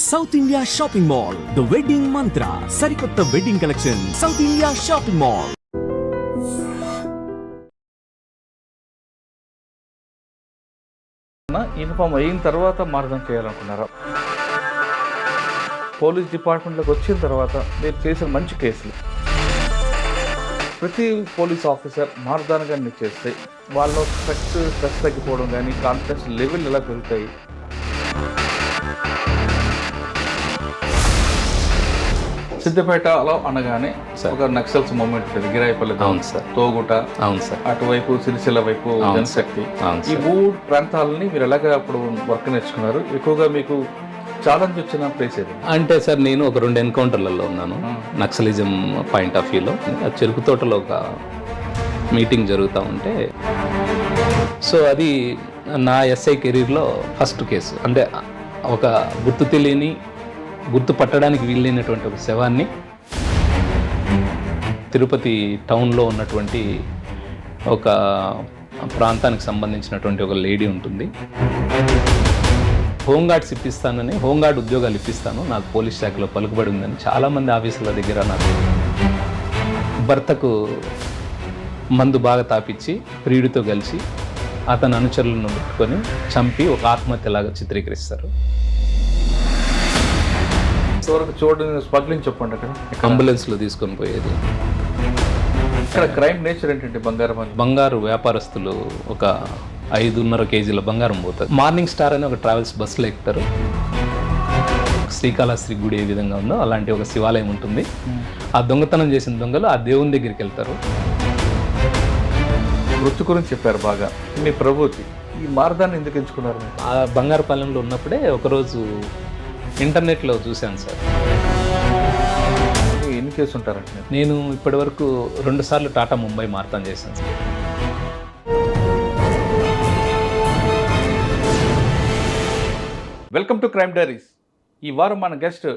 South India shopping mall, the wedding మంత్ర, సరికొత్త wedding collection, south India shopping mall. Uniform అయిన తర్వాత మార్గం చేయాలనుకున్నారా? Police డిపార్ట్మెంట్లోకి వచ్చిన తర్వాత మీరు చేసిన మంచి కేసులు, ప్రతి పోలీస్ ఆఫీసర్ మార్గాన్ని కానీ చేస్తే వాళ్ళలో స్ట్రెస్ తగ్గిపోవడం కానీ కాన్ఫిడెన్స్ లెవెల్ ఎలా పెరుగుతాయి? సిద్దిపేటలో అనగానే ఒక నక్సల్స్ మూవ్మెంట్ ఉంటుంది, గిరాయిపల్లి, అవును సార్, తోగుట, అవును సార్, అటువైపు సిరిసిల్ల వైపు జనశక్తి, ఈ మూడు ప్రాంతాలని మీరు ఎలాగ అప్పుడు వర్క్ నేర్చుకున్నారు? ఎక్కువగా మీకు ఛాలెంజ్ వచ్చిన ప్లేస్ ఏది? అంటే సార్ నేను ఒక 2 ఎన్కౌంటర్లలో ఉన్నాను నక్సలిజం పాయింట్ ఆఫ్ వ్యూలో. చెరుకు తోటలో ఒక మీటింగ్ జరుగుతూ ఉంటే, సో అది నా ఎస్ఐ కెరీర్లో ఫస్ట్ కేసు. అంటే ఒక గుర్తు తెలియని, గుర్తు పట్టడానికి వీలైనటువంటి ఒక శవాన్ని తిరుపతి టౌన్లో ఉన్నటువంటి ఒక ప్రాంతానికి సంబంధించినటువంటి ఒక లేడీ ఉంటుంది. హోంగార్డ్స్ ఇప్పిస్తానని, హోంగార్డ్ ఉద్యోగాలు ఇప్పిస్తాను, నాకు పోలీస్ శాఖలో పలుకుబడి ఉందని చాలామంది ఆఫీసుల దగ్గర నాకు భర్తకు మందు బాగా తాపిచ్చి ప్రియుడితో కలిసి అతని అనుచరులను ముట్టుకొని చంపి ఒక ఆత్మహత్యలాగా చిత్రీకరిస్తారు. చూడండి, స్మగ్లింగ్ చెప్పండి. అక్కడ అంబులెన్స్లో తీసుకొని పోయేది. ఇక్కడ క్రైమ్ నేచర్ ఏంటంటే బంగారు వ్యాపారస్తులు ఒక 5.5 కేజీల బంగారం పోతుంది. మార్నింగ్ స్టార్ అని ఒక ట్రావెల్స్ బస్సులో ఎక్కుతారు. శ్రీకాళహస్తి గుడి ఏ విధంగా ఉందో అలాంటి ఒక శివాలయం ఉంటుంది. ఆ దొంగతనం చేసిన దొంగలు ఆ దేవుని దగ్గరికి వెళ్తారు. వృత్తి గురించి చెప్పారు బాగా. మీ ప్రభుత్వం ఈ మార్గాన్ని ఎందుకు ఎంచుకున్నారు? ఆ బంగారుపాలెంలో ఉన్నప్పుడే ఒకరోజు ఇంటర్నెట్లో చూశాను సార్. ఎన్ని కేసు ఉంటారంటే నేను ఇప్పటివరకు 2 సార్లు టాటా ముంబై మారథాన్ చేశాను sir. Welcome to crime diaries. ఈ వారం మన గెస్ట్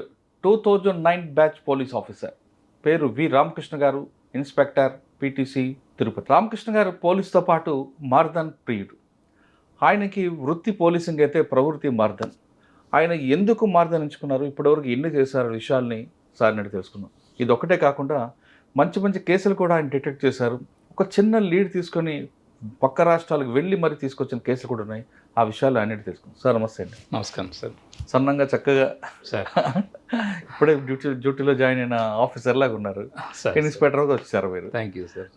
2009 బ్యాచ్ పోలీస్ ఆఫీసర్, పేరు వి రామకృష్ణ గారు, ఇన్స్పెక్టర్ పీటీసీ తిరుపతి. రామకృష్ణ గారు పోలీస్తో పాటు మారథాన్ ప్రియుడు. ఆయనకి వృత్తి పోలీసింగ్ అయితే ప్రవృత్తి మారథాన్. ఆయన ఎందుకు మారథాన్ ఎంచుకున్నారు, ఇప్పటివరకు ఎన్ని చేశారు విషయాల్ని సార్ నడి తెలుసుకున్నాం. ఇది ఒకటే కాకుండా మంచి మంచి కేసులు కూడా ఆయన డిటెక్ట్ చేశారు. ఒక చిన్న లీడ్ తీసుకొని పక్క రాష్ట్రాలకు వెళ్ళి మరీ తీసుకొచ్చిన కేసులు కూడా ఉన్నాయి. ఆ విషయాలు అన్నిటి తెలుసుకున్నాం. సార్ నమస్తే అండి. నమస్కారం సార్. సన్నంగా చక్కగా సార్ ఇప్పుడే డ్యూటీలో జాయిన్ అయిన ఆఫీసర్ లాగా ఉన్నారు. ఇన్స్పెక్టర్గా వచ్చారు మీరు. Thank you sir.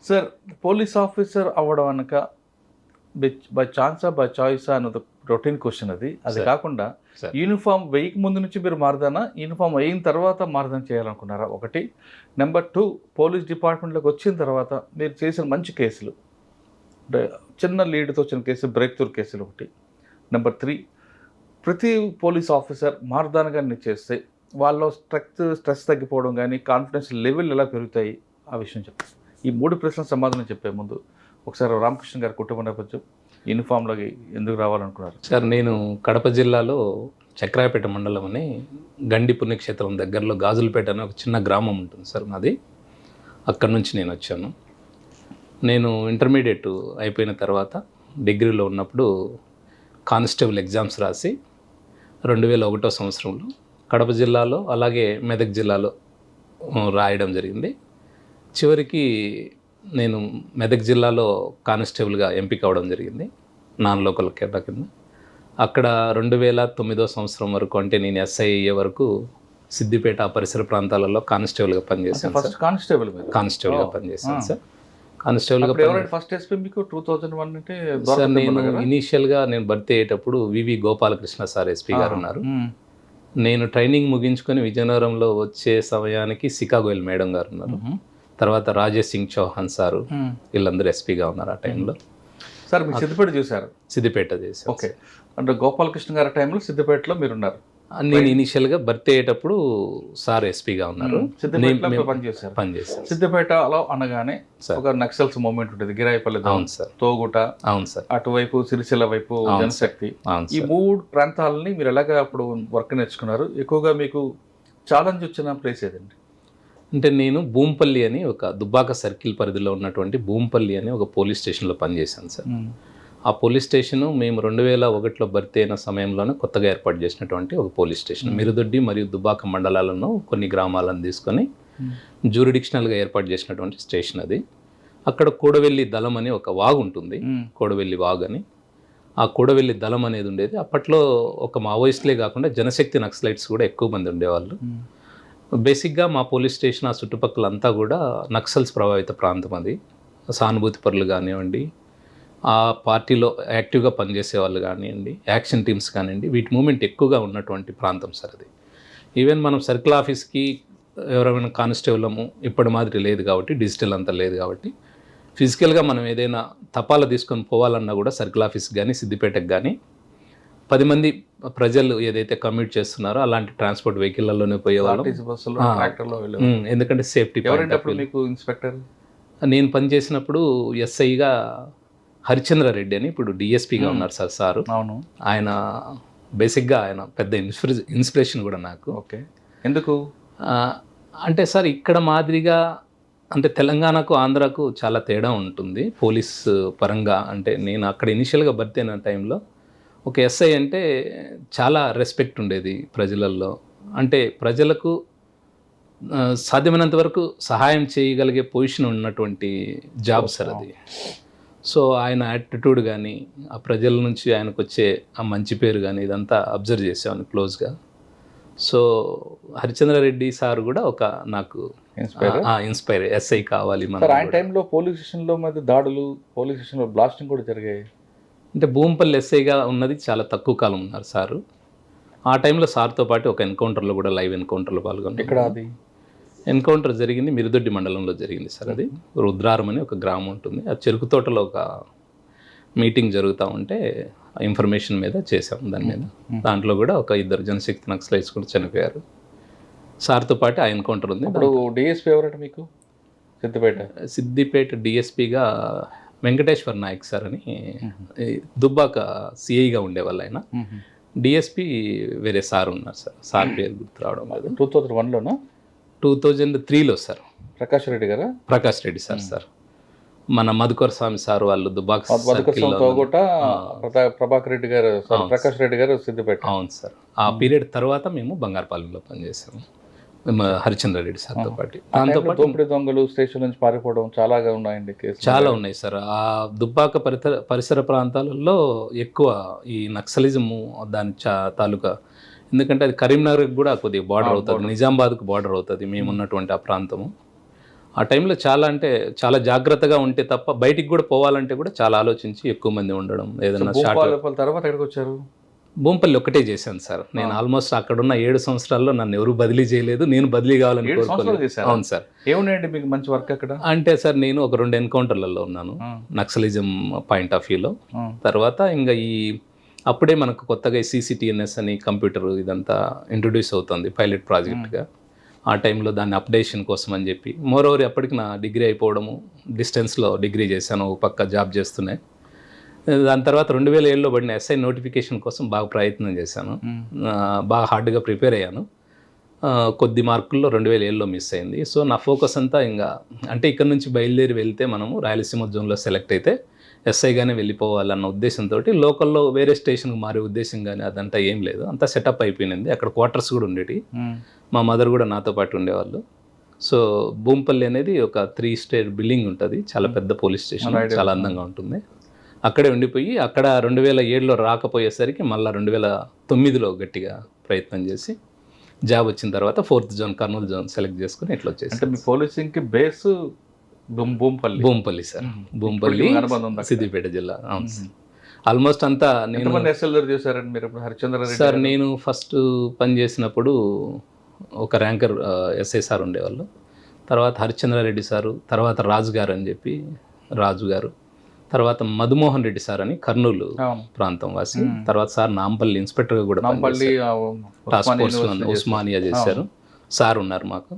Sir, police officer అవ్వడం అనక బై ఛాన్సా బై చాయిసా అన్నది రొటీన్ క్వశ్చన్. అది కాకుండా యూనిఫామ్ వేయక ముందు నుంచి మీరు మారదానా, యూనిఫామ్ అయిన తర్వాత మారదాన్ చేయాలనుకున్నారా? ఒకటి. నెంబర్ 2, పోలీస్ డిపార్ట్మెంట్లోకి వచ్చిన తర్వాత మీరు చేసిన మంచి కేసులు, చిన్న లీడ్తో వచ్చిన కేసు, బ్రేక్ త్రూ కేసులు ఒకటి. నెంబర్ 3, ప్రతి పోలీస్ ఆఫీసర్ మార్గాన్ని చేస్తే వాళ్ళలో స్ట్రెస్ తగ్గిపోవడం కానీ కాన్ఫిడెన్స్ లెవెల్ ఎలా పెరుగుతాయి, ఆ విషయం చెప్పండి. ఈ 3 ప్రశ్నల సమాధానం చెప్పే ముందు ఒకసారి రామకృష్ణ గారి కుటుంబ నేపథ్యం, యూనిఫామ్లోకి ఎందుకు రావాలనుకున్నారు? సార్, నేను కడప జిల్లాలో చక్రాయపేట మండలం అని గండి పుణ్యక్షేత్రం దగ్గరలో గాజులపేట అని ఒక చిన్న గ్రామం ఉంటుంది సార్ మాది. అక్కడి నుంచి నేను వచ్చాను. నేను ఇంటర్మీడియట్ అయిపోయిన తర్వాత డిగ్రీలో ఉన్నప్పుడు కానిస్టేబుల్ ఎగ్జామ్స్ రాసి 2001 సంవత్సరంలో కడప జిల్లాలో అలాగే మెదక్ జిల్లాలో రాయడం జరిగింది. చివరికి నేను మెదక్ జిల్లాలో కానిస్టేబుల్గా ఎంపిక అవడం జరిగింది, నాన్ లోకల్ కేటా కింద. అక్కడ 2009 సంవత్సరం వరకు, అంటే నేను ఎస్ఐ అయ్యే వరకు సిద్దిపేట పరిసర ప్రాంతాలలో కానిస్టేబుల్గా పనిచేశాను. కానిస్టేబుల్గా పనిచేశాను సార్. కానిస్టేబుల్గా ఫస్ట్ ఎస్పీ మీకు 2001 అంటే సార్, నేను ఇనీషియల్గా నేను భర్తీ అయ్యేటప్పుడు వివి గోపాలకృష్ణ సార్ ఎస్పీ గారు ఉన్నారు. నేను ట్రైనింగ్ ముగించుకొని విజయనగరంలో వచ్చే సమయానికి సికాగోయల్ మేడం గారు ఉన్నారు. తర్వాత రాజేష్ సింగ్ చౌహాన్ సారు, వీళ్ళందరూ ఎస్పీగా ఉన్నారు ఆ టైంలో. సార్ మీరు సిద్దిపేట చూసారు? సిద్దిపేట చేశారు. ఓకే. అంటే గోపాలకృష్ణ గారి టైంలో సిద్దిపేటలో మీరు ఉన్నారు? నేను ఇనీషియల్గా భర్తీ అయ్యేటప్పుడు సార్ ఎస్పీగా ఉన్నారు. పనిచేశారు. సిద్దిపేటలో అనగానే ఒక నక్సల్స్ మూవ్మెంట్ ఉంటుంది, గిరాయిపల్లి, అవును సార్, తోగుట, అవును సార్, అటువైపు సిరిసిల్ల వైపు జనశక్తి, ఈ 3 ప్రాంతాలని మీరు ఎలాగ అప్పుడు వర్క్ నేర్చుకున్నారు? ఎక్కువగా మీకు ఛాలెంజ్ వచ్చిన ప్లేస్ ఏదండి? అంటే నేను భూంపల్లి అని ఒక దుబ్బాక సర్కిల్ పరిధిలో ఉన్నటువంటి భూంపల్లి అని ఒక పోలీస్ స్టేషన్లో పనిచేశాను సార్. ఆ పోలీస్ స్టేషను మేము 2001లో భర్తీ అయిన సమయంలోనే కొత్తగా ఏర్పాటు చేసినటువంటి ఒక పోలీస్ స్టేషన్. మిరుదొడ్డి మరియు దుబ్బాక మండలాలను కొన్ని గ్రామాలను తీసుకొని జ్యూరిడిక్షనల్గా ఏర్పాటు చేసినటువంటి స్టేషన్ అది. అక్కడ కూడవెల్లి దళం అని ఒక వాగు ఉంటుంది, కూడవెల్లి వాగు అని. ఆ కూడవెల్లి దళం అనేది ఉండేది. అప్పట్లో ఒక మావోయిస్టులే కాకుండా జనశక్తి నక్సలైట్స్ కూడా ఎక్కువ మంది ఉండేవాళ్ళు. బేసిక్గా మా పోలీస్ స్టేషన్ ఆ చుట్టుపక్కలంతా కూడా నక్సల్స్ ప్రభావిత ప్రాంతం అది. సానుభూతి పరులు కానివ్వండి, ఆ పార్టీలో యాక్టివ్గా పనిచేసే వాళ్ళు కానివ్వండి, యాక్షన్ టీమ్స్ కానివ్వండి, వీటి మూమెంట్ ఎక్కువగా ఉన్నటువంటి ప్రాంతం సార్ అది. ఈవెన్ మనం సర్కిల్ ఆఫీస్కి ఎవరైనా కానిస్టేబులము ఇప్పటి మాదిరి లేదు కాబట్టి, డిజిటల్ అంతా లేదు కాబట్టి, ఫిజికల్గా మనం ఏదైనా తపాలా తీసుకొని పోవాలన్నా కూడా సర్కిల్ ఆఫీస్కి కానీ సిద్దిపేటకు కానీ 10 మంది ప్రజలు ఏదైతే కమ్యూట్ చేస్తున్నారో అలాంటి ట్రాన్స్పోర్ట్ వెహికల్లోనే పోయేవాళ్ళం. ఎందుకంటే సేఫ్టీ. మీకు ఇన్స్పెక్టర్ నేను పనిచేసినప్పుడు ఎస్ఐగా హరిచంద్రారెడ్డి అని ఇప్పుడు డిఎస్పీగా ఉన్నారు సార్. సారు అవును. ఆయన బేసిక్గా ఆయన పెద్ద ఇన్స్పిరేషన్ కూడా నాకు. ఓకే. ఎందుకు అంటే సార్ ఇక్కడ మాదిరిగా అంటే తెలంగాణకు ఆంధ్రాకు చాలా తేడా ఉంటుంది పోలీస్ పరంగా. అంటే నేను అక్కడ ఇనిషియల్గా భర్తీ అయిన టైంలో ఒక ఎస్ఐ అంటే చాలా రెస్పెక్ట్ ఉండేది ప్రజలలో. అంటే ప్రజలకు సాధ్యమైనంత వరకు సహాయం చేయగలిగే పొజిషన్ ఉన్నటువంటి జాబ్ సార్ అది. సో ఆయన యాటిట్యూడ్ కానీ ఆ ప్రజల నుంచి ఆయనకు వచ్చే ఆ మంచి పేరు కానీ ఇదంతా అబ్జర్వ్ చేసాను క్లోజ్గా. సో హరిచంద్రారెడ్డి సార్ కూడా ఒక నాకు ఇన్స్పైర్ ఎస్ఐ కావాలి మన. ఆయన టైంలో పోలీస్ స్టేషన్లో మధ్య దాడులు, పోలీస్ స్టేషన్లో బ్లాస్టింగ్ కూడా జరిగాయి. అంటే భూంపల్లి ఎస్ఐగా ఉన్నది చాలా తక్కువ కాలం ఉన్నారు సారు. ఆ టైంలో సార్తో పాటు ఒక ఎన్కౌంటర్లో కూడా లైవ్ ఎన్కౌంటర్లో పాల్గొన్నారు. ఇక్కడ అది ఎన్కౌంటర్ జరిగింది మిరుదొడ్డి మండలంలో జరిగింది సార్. అది రుద్రారం అని ఒక గ్రామం ఉంటుంది. ఆ చెరుకు తోటలో ఒక మీటింగ్ జరుగుతూ ఉంటే ఇన్ఫర్మేషన్ మీద చేసాం దాని మీద. దాంట్లో కూడా ఒక 2 జనశక్తి నక్సలైట్స్ కూడా చనిపోయారు. సార్తో పాటు ఆ ఎన్కౌంటర్ ఉంది. ఇప్పుడు డిఎస్పీ ఎవరంటే మీకు సిద్దిపేట డిఎస్పీగా వెంకటేశ్వర్ నాయక్ సార్ అని దుబ్బాక సిఐగా ఉండేవాళ్ళు ఆయన. డిఎస్పీ వేరే సార్ ఉన్నారు సార్. సార్ పేరు గుర్తు రావడం లేదు. 2001లోనా 2003లో సార్. ప్రకాష్ రెడ్డి గారా? ప్రకాష్ రెడ్డి సార్. సార్ మన మధుకర్ స్వామి సార్ వాళ్ళు దుబ్బాక ప్రభాకర్ రెడ్డి గారు, ప్రకాష్ రెడ్డి గారు సిద్దిపేట. అవును సార్. ఆ పీరియడ్ తర్వాత మేము బంగారపాలెంలో పనిచేసాము హరిచంద్రారెడ్డి సార్తో పాటు. దాంతో పాటు దోపిడీ దొంగలు స్టేషన్ నుంచి పారిపోవడం చాలాగా ఉన్నాయండి కేసులు. చాలా ఉన్నాయి సార్. ఆ దుబ్బాక పరిసర ప్రాంతాలలో ఎక్కువ ఈ నక్సలిజము దాని తాలూకా. ఎందుకంటే అది కరీంనగర్కి కూడా కొద్దిగా బార్డర్ అవుతుంది, నిజామాబాద్కు బార్డర్ అవుతుంది మేము ఉన్నటువంటి ఆ ప్రాంతము. ఆ టైంలో చాలా అంటే చాలా జాగ్రత్తగా ఉంటే తప్ప బయటికి కూడా పోవాలంటే కూడా చాలా ఆలోచించి ఎక్కువ మంది ఉండడం. ఏదైనా తర్వాత ఎక్కడికి వచ్చారు? భూంపల్లి ఒక్కటే చేశాను సార్ నేను. ఆల్మోస్ట్ అక్కడున్న 7 సంవత్సరాల్లో నన్ను ఎవరు బదిలీ చేయలేదు, నేను బదిలీ కావాలని కోరుకోలేదు. అవును సార్. ఏమున్నాయండి మీకు మంచి వర్క్ అక్కడ? అంటే సార్ నేను ఒక 2 ఎన్కౌంటర్లలో ఉన్నాను నక్సలిజం పాయింట్ ఆఫ్ వ్యూలో. తర్వాత ఇంకా అప్పుడే మనకు కొత్తగా CCTNS అని కంప్యూటర్ ఇదంతా ఇంట్రొడ్యూస్ అవుతుంది పైలట్ ప్రాజెక్ట్గా. ఆ టైంలో దాన్ని అప్డేషన్ కోసం అని చెప్పి, మోరోవర్ అప్పటికి నా డిగ్రీ అయిపోవడము, డిస్టెన్స్లో డిగ్రీ చేశాను, ఒక పక్క జాబ్ చేస్తున్నాయి. దాని తర్వాత 2007లో పడిన SI నోటిఫికేషన్ కోసం బాగా ప్రయత్నం చేశాను. బాగా హార్డ్గా ప్రిపేర్ అయ్యాను. కొద్ది మార్కుల్లో 2007లో మిస్ అయింది. సో నా ఫోకస్ అంతా ఇంకా అంటే ఇక్కడ నుంచి బయలుదేరి వెళ్తే మనము రాయలసీమ జోన్లో సెలెక్ట్ అయితే SIగానే వెళ్ళిపోవాలన్న ఉద్దేశంతో లోకల్లో వేరే స్టేషన్కి మారే ఉద్దేశం కానీ అదంతా ఏం లేదు. అంతా సెటప్ అయిపోయింది. అక్కడ క్వార్టర్స్ కూడా ఉండేవి. మా మదర్ కూడా నాతో పాటు ఉండేవాళ్ళు. సో భూంపల్లి అనేది ఒక 3 స్టేర్ బిల్డింగ్ ఉంటుంది. చాలా పెద్ద పోలీస్ స్టేషన్, చాలా అందంగా ఉంటుంది. అక్కడే ఉండిపోయి అక్కడ 2007లో రాకపోయేసరికి మళ్ళీ 2009లో గట్టిగా ప్రయత్నం చేసి జాబ్ వచ్చిన తర్వాత 4th zone Kurnool zone select చేసుకుని ఇట్లా వచ్చేసి. అంటే మీ పోలీసింగ్కి బేస్ భూంపల్లి సార్. భూంపల్లి సిద్దిపేట జిల్లా. అవును సార్. ఆల్మోస్ట్ అంతా సార్ నేను ఫస్ట్ పని చేసినప్పుడు ఒక ర్యాంకర్ SI సార్ ఉండేవాళ్ళు. తర్వాత హరిచంద్రారెడ్డి సారు, తర్వాత రాజు గారు అని చెప్పి రాజు గారు, తర్వాత మధుమోహన్ రెడ్డి సార్ అని కర్నూలు ప్రాంతం వాసి, తర్వాత సార్ నాంపల్లి ఇన్స్పెక్టర్గా కూడా టాస్క్ ఫోర్స్ ఉస్మానియా చేశారు. సార్ ఉన్నారు మాకు.